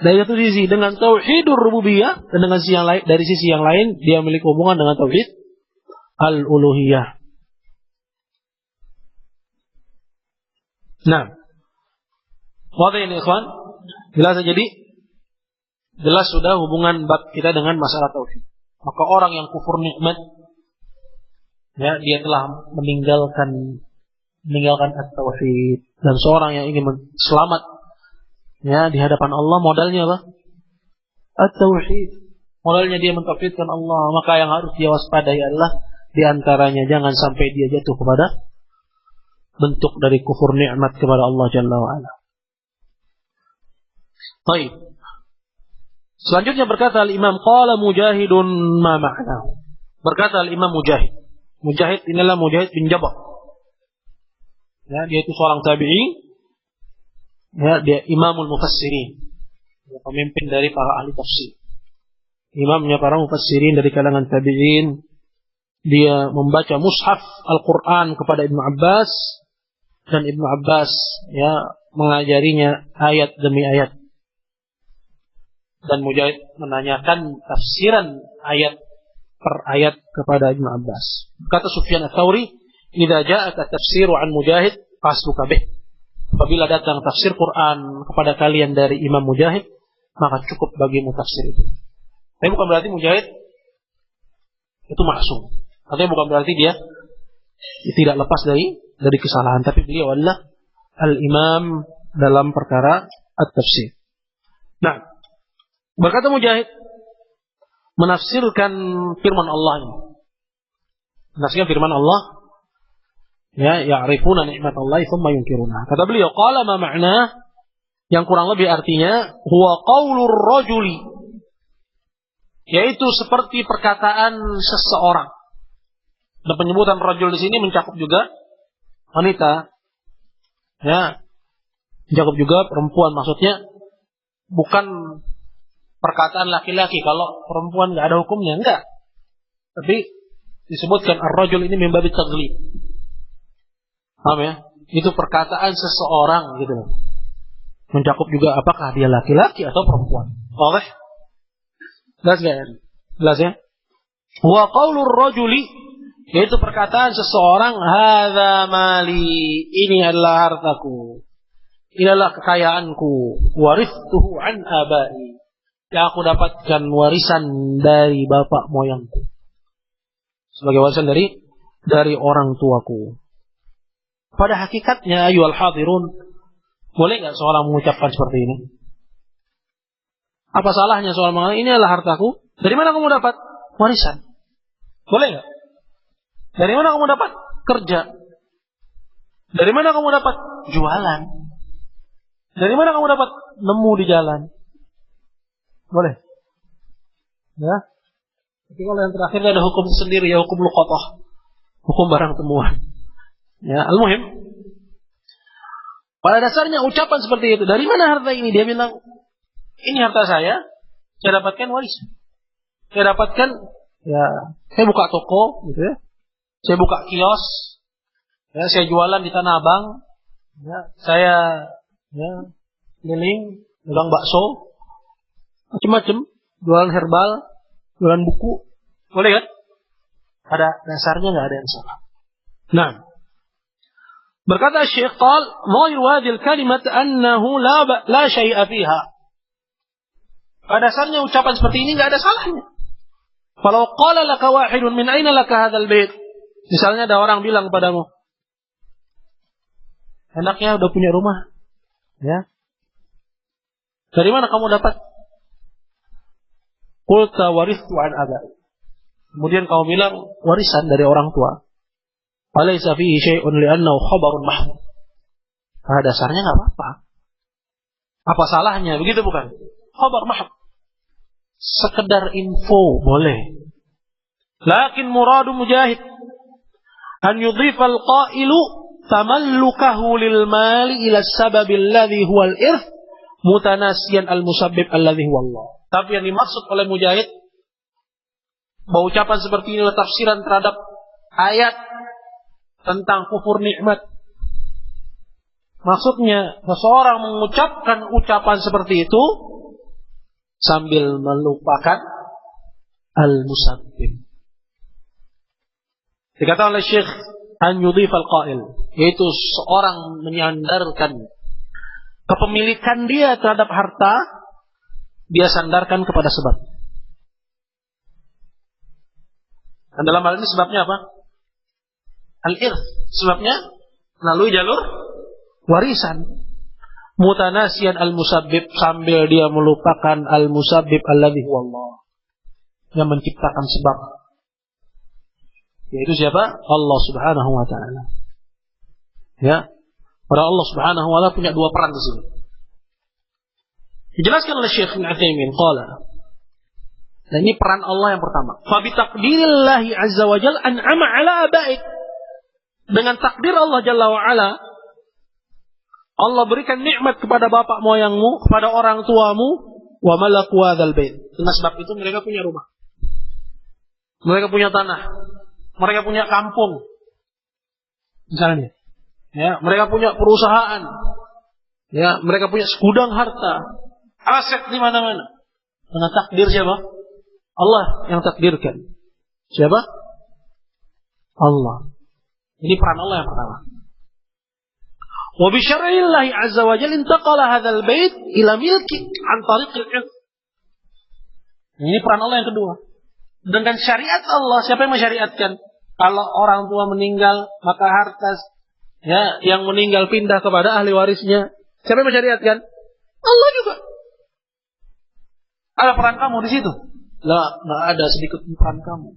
Speaker 1: dari satu sisi dengan tauhidur rububiyah, dan dengan sisi yang lain, dari sisi yang lain dia memiliki hubungan dengan tauhid al-uluhiyah. Nah, wadah ini ikhwan, jelas jadi jelas sudah hubungan bab kita dengan masalah tauhid. Maka orang yang kufur nikmat, ya, dia telah meninggalkan at-tauhid. Dan seorang yang ingin selamat, ya, di hadapan Allah, modalnya apa? At-tauhid. Modalnya dia mentauhidkan Allah. Maka yang harus dia waspadai adalah di antaranya jangan sampai dia jatuh kepada bentuk dari kufur nikmat kepada Allah Jalla wa'ala. Baik. Selanjutnya berkata al-Imam, qala Mujahidun ma ma'nahu. Berkata al-Imam Mujahid. Mujahid inilah Mujahid bin Jabr. Ya, dia itu seorang tabi'i. Ya, dia imamul mufassirin. Ya, pemimpin dari para ahli tafsir. Imamnya para mufassirin dari kalangan tabi'in. Dia membaca mushaf Al-Quran kepada Ibnu Abbas. Dan Ibnu Abbas, ya, mengajarinya ayat demi ayat. Dan Mujahid menanyakan tafsiran ayat per ayat kepada Ibnu Abbas. Kata Sufyan Ats-Tsauri, "Idza ja'aka tafsiru an Mujahid fasbuka bih." Apabila datang tafsir Quran kepada kalian dari Imam Mujahid, maka cukup bagimu tafsir itu. Tapi bukan berarti Mujahid itu maksum. Artinya bukan berarti dia tidak lepas dari kesalahan, tapi beliau adalah al-Imam dalam perkara at-tafsir. Nah, berkata Mujahid menafsirkan firman Allah ini. Menafsirkan firman Allah, ya, ya'rifuna ni'matallahi tsumma yunkiruna. Kata beliau, qala ma ma'na, yang kurang lebih artinya huwa qaulur rajuli, yaitu seperti perkataan seseorang. Dan penyebutan rajul di sini mencakup juga wanita, ya, mencakup juga perempuan. Maksudnya bukan perkataan laki-laki. Kalau perempuan nggak ada hukumnya, enggak. Tapi disebutkan ar-rajul ini min babi taghlib. Paham ya? Itu perkataan seseorang gitu loh. Mencakup juga apakah dia laki-laki atau perempuan. Oke? Jelas enggak ya? Jelas ya? Wa qaulur rajuli, yaitu perkataan seseorang, hadza mali, ini adalah hartaku. Ini adalah kekayaanku. Warithuhu an abai, yang aku dapatkan warisan dari bapak moyangku. Sebagai warisan dari orang tuaku. Pada hakikatnya, ayyuhal hadirun, boleh nggak seorang mengucapkan seperti ini? Apa salahnya seorang mengatakan, ini adalah hartaku. Dari mana kamu dapat? Warisan. Boleh nggak? Dari mana kamu dapat? Kerja. Dari mana kamu dapat? Jualan. Dari mana kamu dapat? Nemu di jalan. Boleh? Ya. Tapi kalau yang terakhir ada hukum sendiri, ya hukum luqatah. Hukum barang temuan. Ya, al-muhim. Pada dasarnya ucapan seperti itu. Dari mana harta ini? Dia bilang, ini harta saya dapatkan warisan. Saya dapatkan, ya, saya buka toko, gitu ya. Saya buka kios, ya, saya jualan di Tanah Abang, ya, saya, ya, keliling, dagang bakso, macam-macam, jualan herbal, jualan buku, boleh kan? Pada dasarnya nggak ada yang salah. Nah, berkata Syekh qal, dhahir hadhihi al-kalimat annahu la syai'a fiha. Pada dasarnya ucapan seperti ini nggak ada salahnya. Kalau qala laka wahidun min aina laka hadzal bait? Misalnya ada orang bilang padamu, enaknya udah punya rumah, ya. Dari mana kamu dapat? Qulta warithu an abai. Kemudian kamu bilang warisan dari orang tua. Alaysa fihi syai'un li'annahu khabarun mahmud. Pada dasarnya enggak apa-apa. Apa salahnya? Begitu bukan? Khabar mahmud. Sekedar info boleh. Lakin muradu Mujahid an yudhifa al-qailu tamallukahu lil mali ila as-sabab alladhi huwa al-irth mutanasiyan al-musabbib alladhi huwa Allah. Tapi yang dimaksud oleh Mujahid bahwa ucapan seperti ini adalah tafsiran terhadap ayat tentang kufur nikmat. Maksudnya seseorang mengucapkan ucapan seperti itu sambil melupakan al-musabbib. Dikatakan oleh Syekh an yudhif al-qail, yaitu seorang menyandarkan kepemilikan dia terhadap harta, dia sandarkan kepada sebab. Dan dalam hal ini sebabnya apa? Al-irth. Sebabnya melalui jalur warisan. Mutanasiyan al-musabbib, sambil dia melupakan al-musabbib alladhi huwa Allah, yang menciptakan sebab. Yaitu siapa? Allah Subhanahu wa taala. Ya. Pada Allah Subhanahu wa taala punya dua peran di sini. Dijelaskan oleh Syekh Ibnu Utsaimin qala. Nah, ini peran Allah yang pertama. Fa bi taqdirillahi azza wa jalla an'ama 'ala abaik. Dengan takdir Allah Jalla wa Ala, Allah berikan nikmat kepada bapak moyangmu, kepada orang tuamu, wa malaku hadzal bait. Dengan sebab itu mereka punya rumah. Mereka punya tanah. Mereka punya kampung. Misalnya, ya, mereka punya perusahaan. Ya, mereka punya segudang harta, aset di mana-mana. Dengan takdir siapa? Allah yang takdirkan. Siapa? Allah. Ini peran Allah yang pertama. Wa bi syar'illahi azza wa jalla intaqala hadzal bait ila milki an tariqil irth. Ini peran Allah yang kedua. Dengan syariat Allah, siapa yang mensyariatkan? Kalau orang tua meninggal, maka harta ya, yang meninggal pindah kepada ahli warisnya. Siapa yang mensyariatkan? Allah juga. Ada peran kamu di situ? Nggak ada sedikit peran kamu.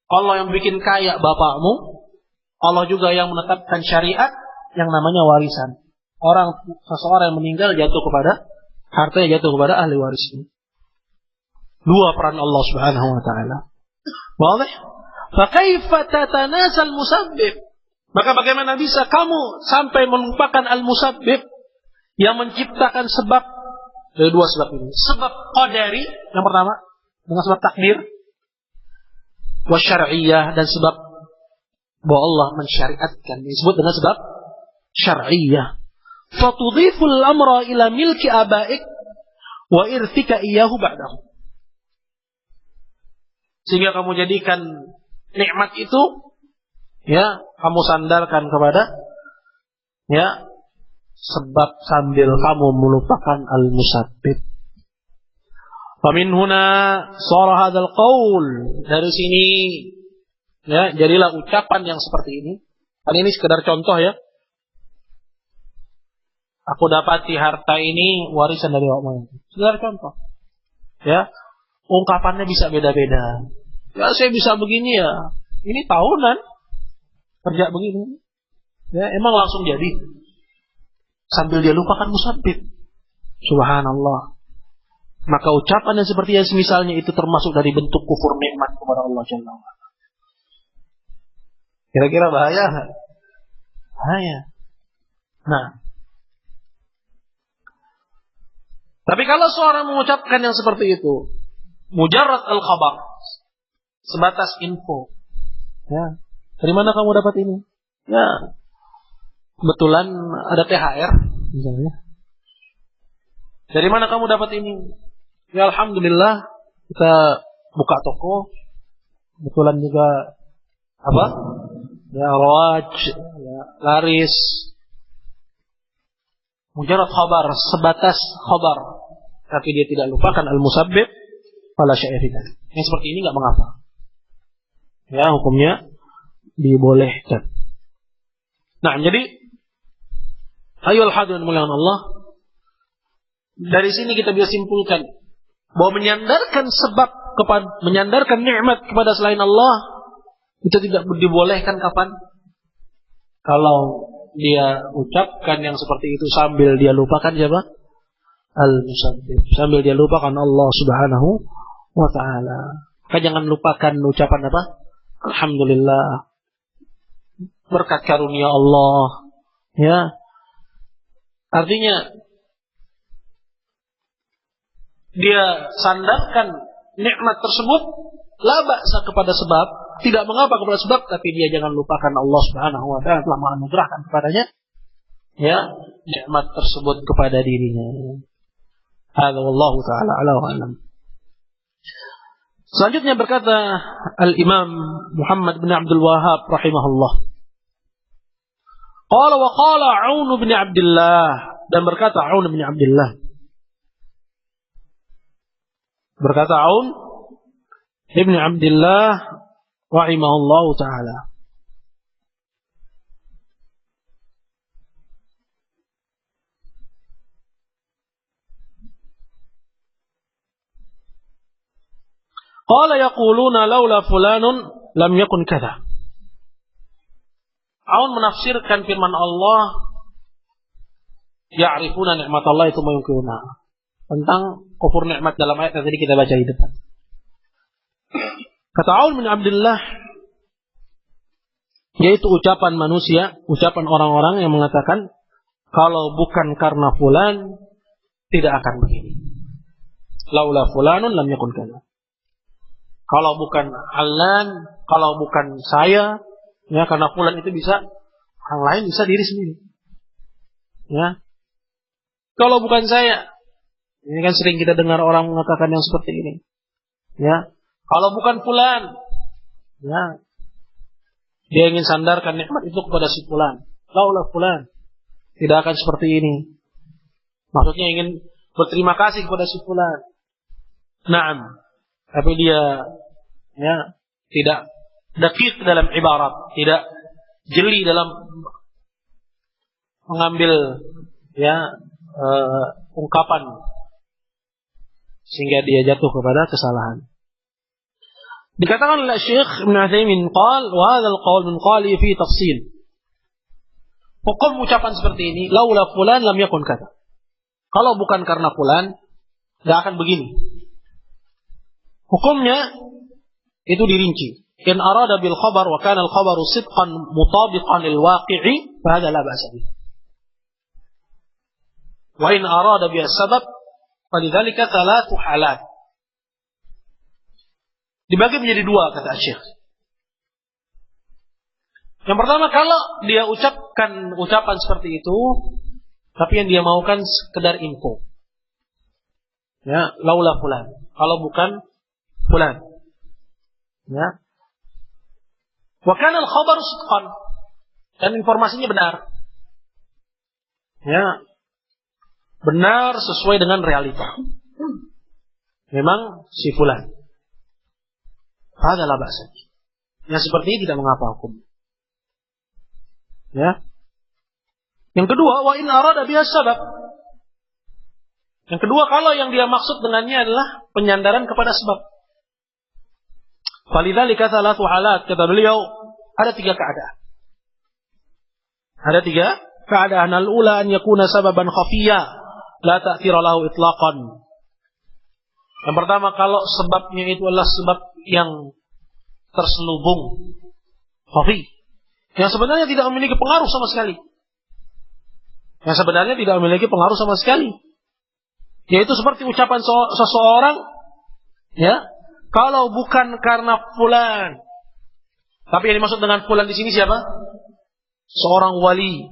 Speaker 1: Allah yang bikin kaya bapakmu, Allah juga yang menetapkan syariat yang namanya warisan. Seseorang yang meninggal jatuh kepada hartanya jatuh kepada ahli warisnya. Dua peran Allah Subhanahu wa taala. Wadah? Fa kaifa tatanasal musabbib? Maka bagaimana bisa kamu sampai melupakan al-musabbib yang menciptakan sebab? Dari dua sebab ini. Sebab qadari yang pertama dengan sebab takdir, wa syar'iyyah, dan sebab bahwa Allah mensyariatkan, disebut dengan sebab syar'iyyah. Fatudhiful amra ila milki abaik wa irthika iyyahu ba'dahu. Sehingga kamu jadikan nikmat itu, ya, kamu sandarkan kepada, ya, sebab sambil kamu melupakan al-musabbib. Famin huna shara hadzal qaul. Dari sini, ya, jadilah ucapan yang seperti ini. Ini sekedar contoh, ya. Aku dapati harta ini warisan dari bapak moyang. Sekedar contoh. Ya, ungkapannya bisa beda-beda. Ya, saya bisa begini, ya. Ini tahunan kerja begini. Ya, emang langsung jadi. Sambil dia lupakan musabbib. Subhanallah. Maka ucapan yang seperti yang semisalnya itu termasuk dari bentuk kufur nikmat kepada Allah Jalla wa Ala. Kira-kira bahaya nggak? Bahaya. Nah, tapi kalau seorang mengucapkan yang seperti itu, mujarrad al-khabar, sebatas info, ya, dari mana kamu dapat ini? Ya, kebetulan ada THR, misalnya. Dari mana kamu dapat ini? Ya, alhamdulillah, kita buka toko, kebetulan juga apa? Ya, rawaj, ya, laris. Mujarrad khabar, sebatas khabar, tapi dia tidak lupakan al-musabbib, fala syai'a fi dzalik. Yang seperti ini enggak mengapa. Ya, hukumnya dibolehkan. Nah, jadi ayolah hadirin muliakan Allah, dari sini kita bisa simpulkan bahwa menyandarkan nikmat kepada selain Allah itu tidak dibolehkan kapan? Kalau dia ucapkan yang seperti itu sambil dia lupakan siapa? Al-musabbib. Sambil dia lupakan Allah Subhanahu wa ta'ala. Maka jangan lupakan ucapan apa? Alhamdulillah, berkat karunia Allah. Ya, artinya dia sandarkan nikmat tersebut la ba'sa kepada sebab, tidak mengapa kepada sebab, tapi dia jangan lupakan Allah Subhanahu wa ta'ala telah menganugerahkan kepadanya, ya, nikmat tersebut kepada dirinya. Hadza wallahu ta'ala ala wa alam. Selanjutnya berkata Al-Imam Muhammad bin Abdul Wahhab rahimahullah. Qala wa qala Aun bin Abdullah, dan berkata Aun bin Abdullah. Berkata Aun ibn Abdullah rahimahullah ta'ala. Qala yaquluna laula fulanun lam yakun kadza. Aun menafsirkan firman Allah, ya'rifuna ni'matallahi tsumma yunkiruna, tentang kufur nikmat dalam ayat yang tadi kita baca di depan. Kata Aun bin Abdullah, yaitu ucapan manusia, ucapan orang-orang yang mengatakan kalau bukan karena fulan tidak akan begini. Laula fulanun lam yakun kadza. Kalau bukan Alan, kalau bukan saya, ya, karena fulan itu bisa, orang lain bisa diri sendiri. Ya. Kalau bukan saya, ini kan sering kita dengar orang mengatakan yang seperti ini. Ya. Kalau bukan fulan, ya, dia ingin sandarkan nikmat itu kepada si fulan. Laula fulan, tidak akan seperti ini. Maksudnya ingin berterima kasih kepada si fulan. Naam. Tapi dia, ya, tidak dakik dalam ibarat, tidak jeli dalam mengambil ungkapan sehingga dia jatuh kepada kesalahan. Dikatakan oleh Syekh Ibn Utsaimin qal wa hadzal qaul min qali fi tafsil. Hukum ucapan seperti ini, laula fulan lam yakun kata. Kalau bukan karena fulan, enggak akan begini. Hukumnya itu dirinci. In arada bil khabar wa kana al khabaru sidqan mutabiqan lil waqi'i fa hadha la ba'sa bih. Wa in arada bi as-sabab falidzalika thalathu halat. Dibagi menjadi dua kata Syekh. Yang pertama, kalau dia ucapkan ucapan seperti itu, tapi yang dia maukan sekedar info. Ya, laula fulan. Kalau bukan fulan. Ya. Wa kana al-khabaru sidqan. Dan informasinya benar. Ya. Benar sesuai dengan realita. Memang si fulan. Adalah bahasa. Yang seperti ini tidak mengapa hukum. Ya. Yang kedua, wa in arada biha sabab. Yang kedua, kalau yang dia maksud dengannya adalah penyandaran kepada sebab. Falidzalika thalathu halat, kata beliau, ada 3 keadaan. Ada 3 keadaan. Al-ula an yakuna sababan khafiyya la ta'thira lahu itlaqan. Yang pertama, kalau sebabnya itu adalah sebab yang terselubung, khafi, yang sebenarnya tidak memiliki pengaruh sama sekali. Yang sebenarnya tidak memiliki pengaruh sama sekali. Yaitu seperti ucapan seseorang, ya, kalau bukan karena fulan. Tapi yang dimaksud dengan fulan di sini siapa? Seorang wali.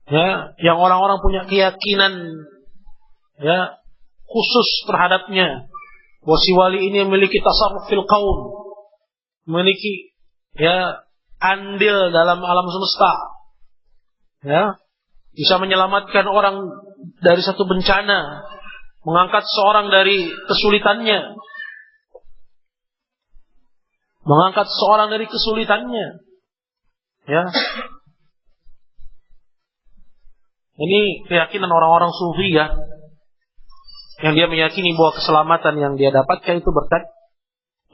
Speaker 1: Ya, yang orang-orang punya keyakinan, ya, khusus terhadapnya. Bahwa si wali ini memiliki tasarruf fil qaum, memiliki andil dalam alam semesta, ya, bisa menyelamatkan orang dari satu bencana, mengangkat seorang dari kesulitannya, ya. Ini keyakinan orang-orang sufi, ya, yang dia meyakini bahwa keselamatan yang dia dapatkan itu berkat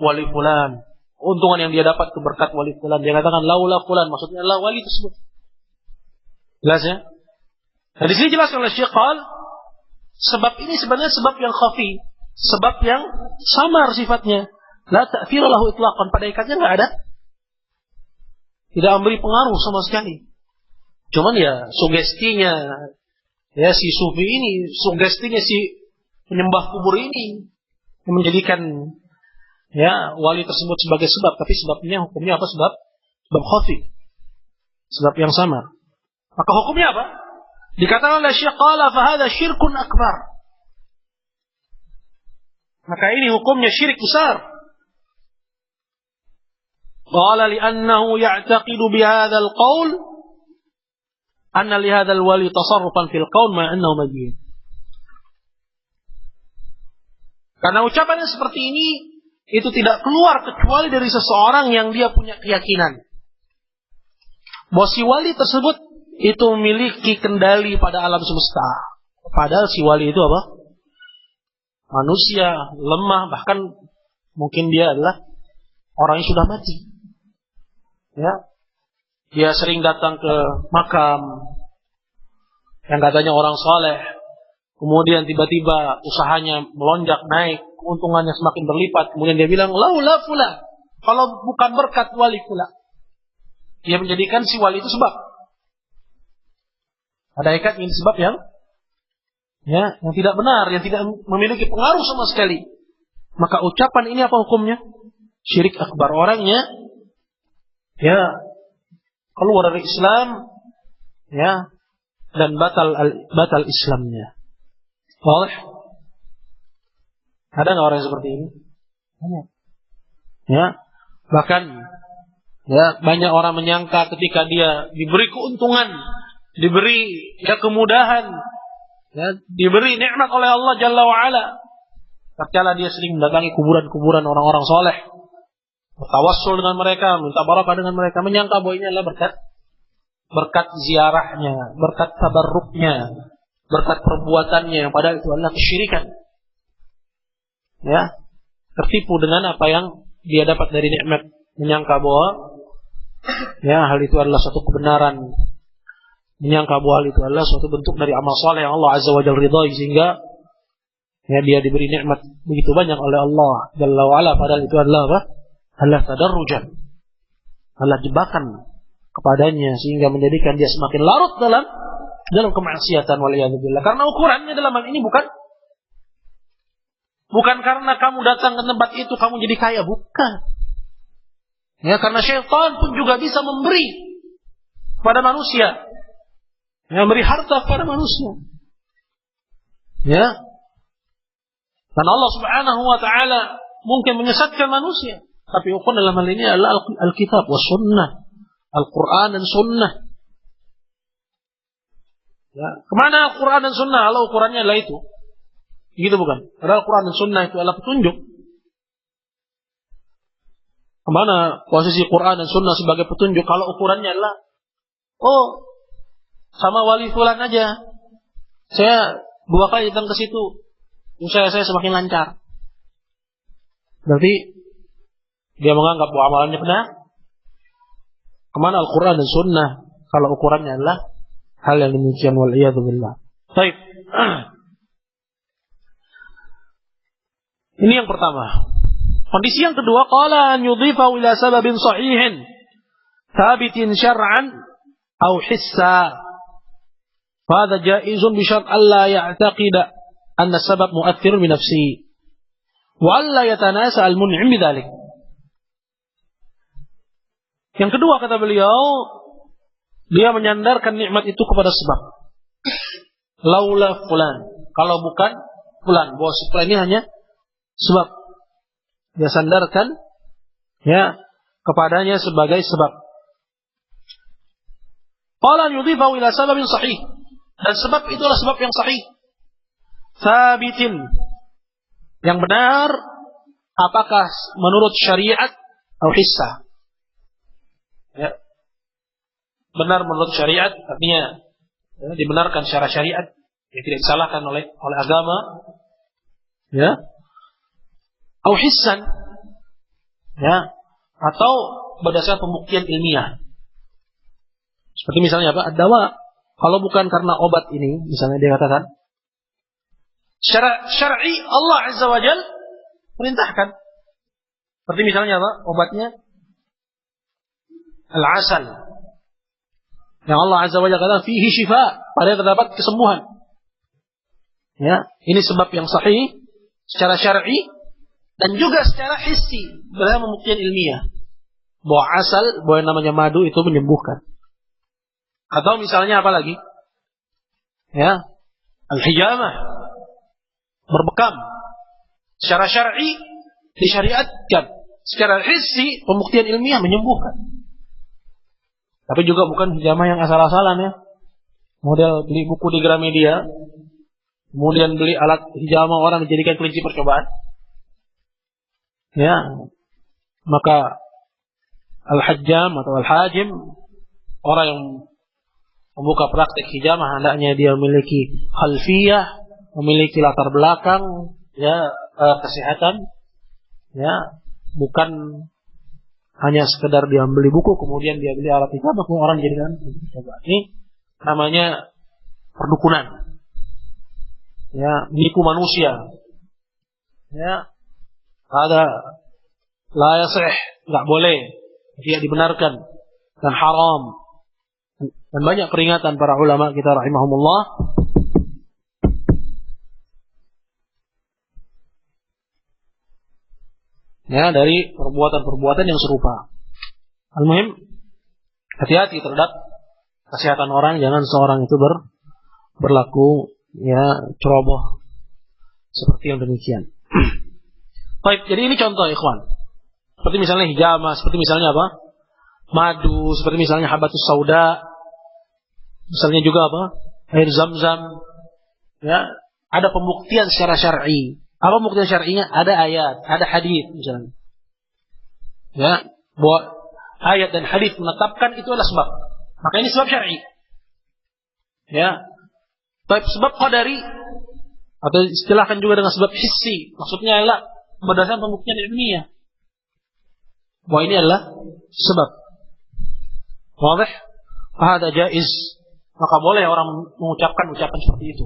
Speaker 1: wali fulan. Keuntungan yang dia dapat itu berkat wali fulan. Dia katakan laula fulan, maksudnya adalah wali tersebut. Jelas ya? Nah, di sini jelas oleh Syekh qal, sebab ini sebenarnya sebab yang khafi, sebab yang samar sifatnya. La ta'thira lahu itlaqan, pada ikatnya enggak ada. Tidak memberi pengaruh sama sekali. Cuman ya sugestinya, ya si sufi ini, sugestinya si penyembah kubur ini yang menjadikan wali tersebut sebagai sebab, tapi sebabnya hukumnya apa? Sebab khafi, sebab yang samar. Maka hukumnya apa? Dikatakan oleh Syekh qala fa hadza syirkun akbar. Maka ini hukumnya syirik besar. Qala li'annahu ya'taqidu bihadza al-qaul anna li hadzal wali tasarrufan fil qaul ma annahu majid. Karena ucapannya seperti ini, itu tidak keluar kecuali dari seseorang yang dia punya keyakinan bahwa si wali tersebut itu memiliki kendali pada alam semesta. Padahal si wali itu apa? Manusia, lemah, bahkan mungkin dia adalah orang yang sudah mati. Ya, dia sering datang ke makam yang katanya orang saleh. Kemudian tiba-tiba usahanya melonjak naik, keuntungannya semakin berlipat. Kemudian dia bilang, laula fulan, kalau bukan berkat wali fulan. Dia menjadikan si wali itu sebab. Ada ikat ini sebab yang tidak benar, yang tidak memiliki pengaruh sama sekali. Maka ucapan ini apa hukumnya? Syirik akbar. Orangnya keluar dari Islam, dan batal Islamnya. Boleh? Ada nggak orang seperti ini? Banyak. Ya, bahkan banyak orang menyangka ketika dia diberi keuntungan, diberi kemudahan, diberi nikmat oleh Allah Jalla wa Ala, tatkala dia sering mendatangi kuburan-kuburan orang-orang soleh, bertawassul dengan mereka, minta barakah dengan mereka, menyangka bahwa ini adalah berkat berkat ziarahnya, berkat tabarruknya, berkat perbuatannya yang padahal itu adalah kesyirikan. Ya, tertipu dengan apa yang dia dapat dari nikmat, menyangka bahwa ya hal itu adalah suatu kebenaran, menyangka bahwa hal itu adalah suatu bentuk dari amal saleh yang Allah Azza wa Jalla ridhai, sehingga ya dia diberi nikmat begitu banyak oleh Allah Jalla wa Ala, padahal itu adalah apa? Adalah tadarrujan, adalah jebakan kepadanya, sehingga menjadikan dia semakin larut dalam kemaksiatan waliyadzubillah. Karena ukurannya dalam hal ini bukan karena kamu datang ke tempat itu kamu jadi kaya, bukan. Ya, karena syaitan pun juga bisa memberi pada manusia, memberi harta kepada manusia. Ya, dan Allah Subhanahu wa taala mungkin menyesatkan manusia, tapi ukuran dalam hal ini adalah Alkitab was sunnah, Al-Quran dan sunnah. Ya, kemana Al-Quran dan sunnah? Kalau ukurannya adalah itu, gitu bukan? Padahal Al-Quran dan sunnah itu adalah petunjuk. Kemana posisi Quran dan sunnah sebagai petunjuk kalau ukurannya adalah sama wali fulan aja, saya 2 kali datang ke situ, usaha saya semakin lancar. Berarti dia menganggap bahwa amalannya benar. Kemana Al-Quran dan sunnah kalau ukurannya adalah hal yang demikian, wal'iyadzubillah. Baik. Ini yang pertama. Kondisi yang kedua, qala an yudhifa ila sababin sahihin thabitin syar'an aw hissa. Fahadha jaizun bi syart alla ya'taqida anna sabab mu'aththirun bi nafsihi wa alla yatanasa al-mun'im bidzalik. Yang kedua kata beliau, dia menyandarkan nikmat itu kepada sebab. Laula fulan, kalau bukan fulan, bahwa si fulan ini hanya sebab. Dia sandarkan ya kepadanya sebagai sebab. Qala yudhifa ila sababin sahih, dan sebab itulah sebab yang sahih. Thabitin, yang benar, apakah menurut syariat atau hissah. Ya. Benar menurut syariat, artinya ya, dibenarkan secara syariat, yang tidak disalahkan oleh agama. Ya. Atau hissan, ya, atau berdasarkan pembuktian ilmiah. Seperti misalnya apa? Ad-dawa. Kalau bukan karena obat ini, misalnya dia katakan, secara syar'i Allah Azza wa Jalla perintahkan. Seperti misalnya apa? Obatnya al-asal. Yang Allah Azza wa Jalla katakan fihi syifa, padanya terdapat kesembuhan. Ya, ini sebab yang sahih secara syar'i. Dan juga secara hissi, berdasarkan pembuktian ilmiah, bahwa asal, bahwa yang namanya madu itu menyembuhkan. Atau misalnya apa lagi? Ya, al-hijamah, berbekam. Secara syar'i disyariatkan, secara hissi pembuktian ilmiah menyembuhkan. Tapi juga bukan hijamah yang asal-asalan ya. Model beli buku di Gramedia, kemudian beli alat hijamah orang dijadikan kelinci percobaan. Ya, maka al-hajjam atau al-hajim, orang yang membuka praktek hijamah, hendaknya dia memiliki khalfiyah, memiliki latar belakang, ya, kesehatan, ya, bukan hanya sekedar dia beli buku kemudian dia beli alat hijamah kemudian orang jadikan coba. Ini namanya perdukunan, ya, menipu manusia, ya. Ada la yasih, enggak boleh, tidak dibenarkan dan haram. Dan banyak peringatan para ulama kita rahimahumullah ya dari perbuatan-perbuatan yang serupa. Al-muhim, hati-hati terhadap kesehatan orang, jangan seorang itu berlaku ya ceroboh seperti yang demikian. Baik, jadi ini contoh ikhwan. Seperti misalnya hijamah, seperti misalnya apa? Madu, seperti misalnya habatus sauda. Misalnya juga apa? Air zam-zam. Ya, ada pembuktian secara syar'i. Apa pembuktian syar'inya? Ada ayat, ada hadis misalnya. Ya, bahwa ayat dan hadis menetapkan itu adalah sebab. Maka ini sebab syar'i. Ya. Tapi sebab qadari atau istilahkan juga dengan sebab hissi, maksudnya adalah berdasarkan pembuktian ilmiah. Bahwa ini adalah sebab. Wadih? Hada jaiz. Maka boleh orang mengucapkan ucapan seperti itu.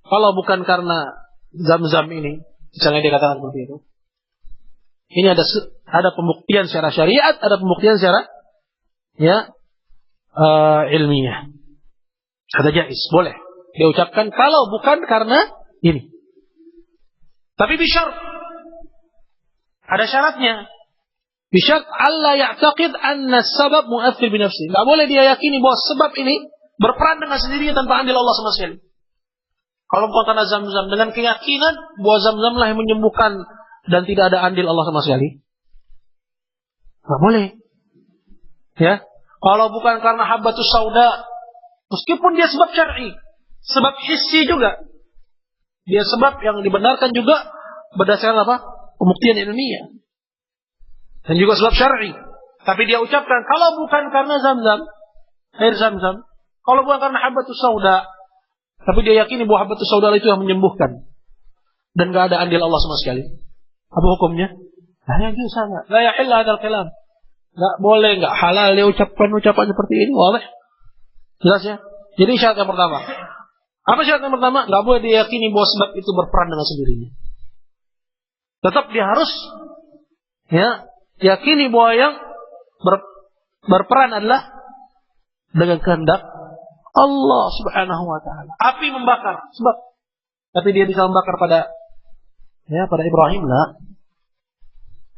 Speaker 1: Kalau bukan karena Zam-Zam ini, misalnya dia katakan seperti itu. Ini ada pembuktian secara syariat, ada pembuktian secara ilmiah. Ada jaiz, boleh dia ucapkan kalau bukan karena ini. Tapi bisyarat, ada syaratnya. Bisyarat Allah ya'taqid anna sabab mu'athir binafsi. Tidak boleh dia yakini bahwa sebab ini berperan dengan sendirinya tanpa andil Allah sama sekali. Kalau bukan karena Zam-Zam, dengan keyakinan bahwa Zam-Zam lah yang menyembuhkan dan tidak ada andil Allah sama sekali. Tidak boleh. Ya. Kalau bukan karena habbatus sauda, meskipun dia sebab syar'i, sebab hissi juga. Dia sebab yang dibenarkan juga berdasarkan apa? Pembuktian ilmiah. Dan juga sebab syar'i. Tapi dia ucapkan, kalau bukan karena Zam-Zam, air Zam-Zam, kalau bukan karena habbatus sauda, tapi dia yakini bahwa habbatus sauda itu yang menyembuhkan. Dan gak ada andil Allah sama sekali. Apa hukumnya? Nah, yang itu sangat. La yahilla hadzal kalam. Gak boleh, gak halal dia ucapkan ucapan seperti ini. Wallah. Jelas ya? Jadi syarat yang pertama. Apa syarat yang pertama? Gak boleh diyakini bahwa sebab itu berperan dengan sendirinya. Tetap dia harus yakini bahwa yang berperan adalah dengan kehendak Allah Subhanahu wa taala. Api membakar, sebab. Tapi dia bisa membakar pada Ibrahim lah.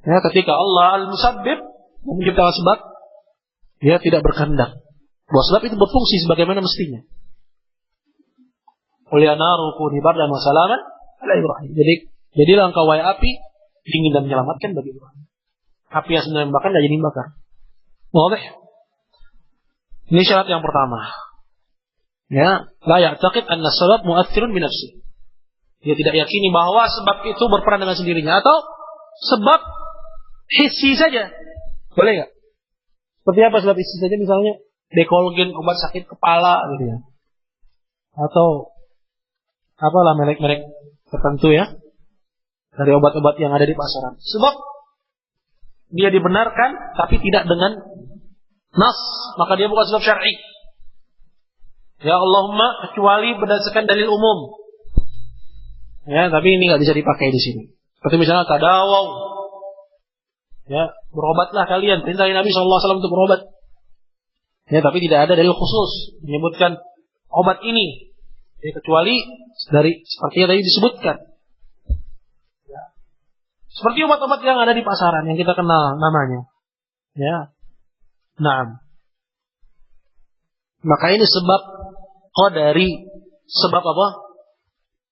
Speaker 1: Ya, ketika Allah al-musabbib menciptakan sebab, dia tidak berkehendak bahwa sebab itu berfungsi sebagaimana mestinya. Qul ya naru kuni bardan wa salaman ala Ibrahim. Jadilah engkau wahai api dingin dan menyelamatkan bagi Ibrahim. Api yang sebenarnya membakar tidak jadi membakar. Wadah. Ini syarat yang pertama. Ya, la ya'taqid anna sabab mu'athirun bi nafsi. Dia tidak yakini bahwa sebab itu berperan dengan sendirinya atau sebab hissi saja. Boleh enggak? Seperti apa sebab hissi saja, misalnya Dekolgen, obat sakit kepala gitu ya. Atau apalah merek-merek tertentu ya. Dari obat-obat yang ada di pasaran. Sebab dia dibenarkan tapi tidak dengan nas, maka dia bukan sebab syar'i. Ya Allahumma, kecuali berdasarkan dalil umum. Ya, tapi ini nggak bisa dipakai di sini. Seperti misalnya tadawau. Ya, berobatlah kalian. Perintah Nabi SAW untuk berobat. Ya, tapi tidak ada dalil khusus menyebutkan obat ini. Ya, kecuali dari seperti yang tadi disebutkan. Ya. Seperti obat-obat yang ada di pasaran yang kita kenal namanya. Ya. Nah. Maka ini sebab qadari, sebab apa?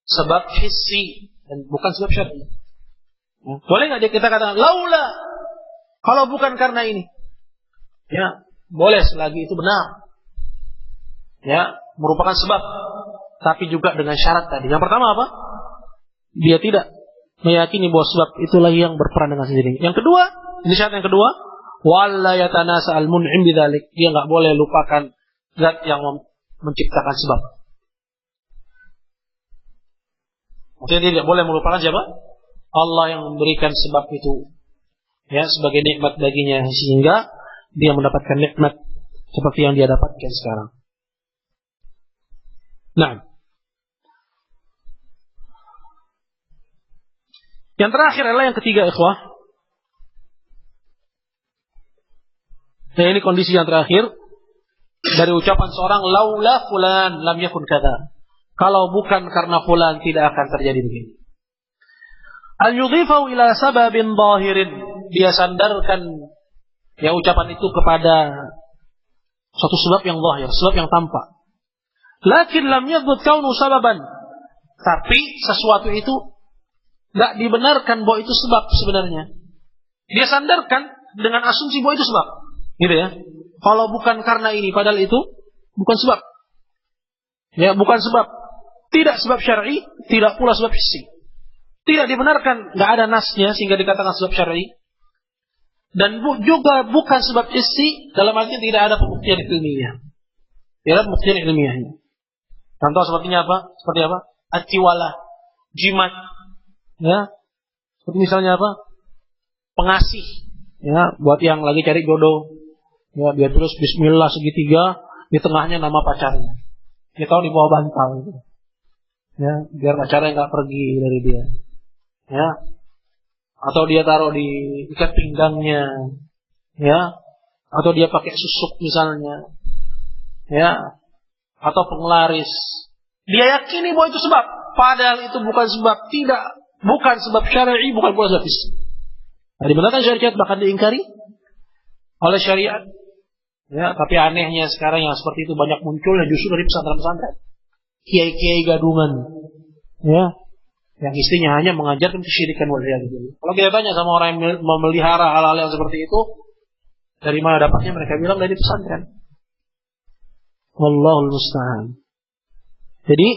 Speaker 1: Sebab hissi dan bukan sebab syar'i. Boleh nggak kita katakan laula, kalau bukan karena ini? Ya, boleh selagi itu benar. Ya, merupakan sebab, tapi juga dengan syarat tadi. Yang pertama apa? Dia tidak meyakini bahwa sebab itulah yang berperan dengan sendiri. Yang kedua, ini syarat yang kedua, walla yatanasa al-mun'im bidzalik. Dia nggak boleh lupakan zat yang menciptakan sebab. Maksudnya dia tidak boleh melupakan siapa? Allah yang memberikan sebab itu, ya, sebagai nikmat baginya, sehingga dia mendapatkan nikmat seperti yang dia dapatkan sekarang. Nah, yang terakhir adalah yang ketiga, ikhwah. Nah, ini kondisi yang terakhir dari ucapan seorang, laula fulan lam yakun kadza. Kalau bukan karena fulan tidak akan terjadi begini. Al-yudhifahu ila sababin zahirin. Dia sandarkan ya ucapan itu kepada suatu sebab yang zahir, sebab yang tampak. Lakin lam yadhbut kaunu sababan. Tapi sesuatu itu enggak dibenarkan bahwa itu sebab sebenarnya. Dia sandarkan dengan asumsi bahwa itu sebab. Gitu ya. Kalau bukan karena ini, padahal itu bukan sebab. Ya, bukan sebab. Tidak sebab syar'i, tidak pula sebab hissi. Tidak dibenarkan, enggak ada nasnya sehingga dikatakan sebab syar'i. Dan juga bukan sebab hissi dalam arti tidak ada pembuktian ilmiah. Tidak ada pembuktian ilmiahnya. Contoh sepertinya apa? Seperti apa? Atiwala, jimat, ya. Seperti misalnya apa? Pengasih, ya, buat yang lagi cari jodoh. Ya, dia tulis Bismillah segitiga, di tengahnya nama pacarnya. Dia tahu di bawah bantal gitu. Ya, biar pacarnya nggak pergi dari dia. Ya. Atau dia taruh di ikat pinggangnya, ya, atau dia pakai susuk misalnya, ya, atau penglaris. Dia yakini bahwa itu sebab, padahal itu bukan sebab, bukan sebab syar'i, bukan pula sebab hissi. Nah, dibenarkan syariat bahkan diingkari oleh syariat, ya. Tapi anehnya sekarang yang seperti itu banyak muncul dan justru dari pesantren-pesantren, kiai-kiai gadungan, ya. Yang istrinya hanya mengajarkan kesyirikan waliyadzubillah. Kalau kita tanya sama orang yang memelihara hal-hal yang seperti itu, dari mana dapatnya? Mereka bilang dari pesantren. Wallahul musta'an. Jadi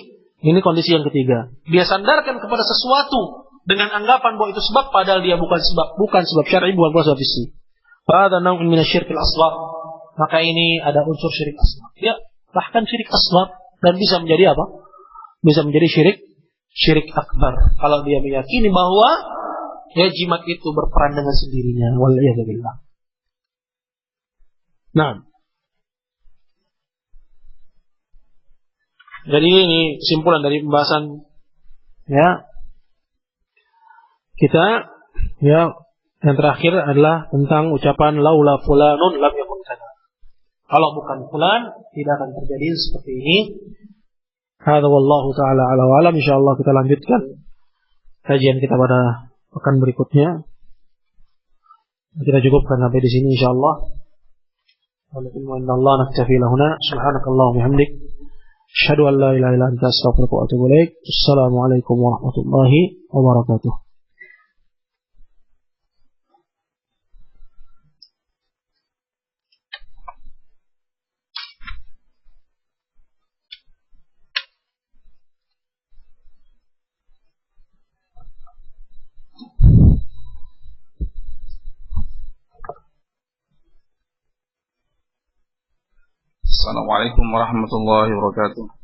Speaker 1: ini kondisi yang ketiga. Dia sandarkan kepada sesuatu dengan anggapan bahwa itu sebab, padahal dia bukan sebab syar'i, bukan sebab hissi. Fahadha naw'un min asyirkil asghar. Maka ini ada unsur syirik asghar. Ya, bahkan syirik asghar, dan bisa menjadi apa? Bisa menjadi syirik akbar kalau dia meyakini bahwa ya jimat itu berperan dengan sendirinya. Waliyadzubillah. Nah, jadi ini kesimpulan dari pembahasan ya kita, ya, yang terakhir adalah tentang ucapan laula fulanun lam yakun kada. Kalau bukan fulan tidak akan terjadi seperti ini. Hadza wallahu taala ala wa alam. Insyaallah kita lanjutkan kajian kita pada pekan berikutnya. Kita cukupkan sampai di sini insyaallah. Walhamdulillah naktafi lahuna. Subhanakallah wa bihamdik. Asyhadu an la ilaha illa anta astaghfiruka wa atubu ilaik. Assalamualaikum warahmatullahi wabarakatuh.
Speaker 2: Assalamualaikum warahmatullahi wabarakatuh.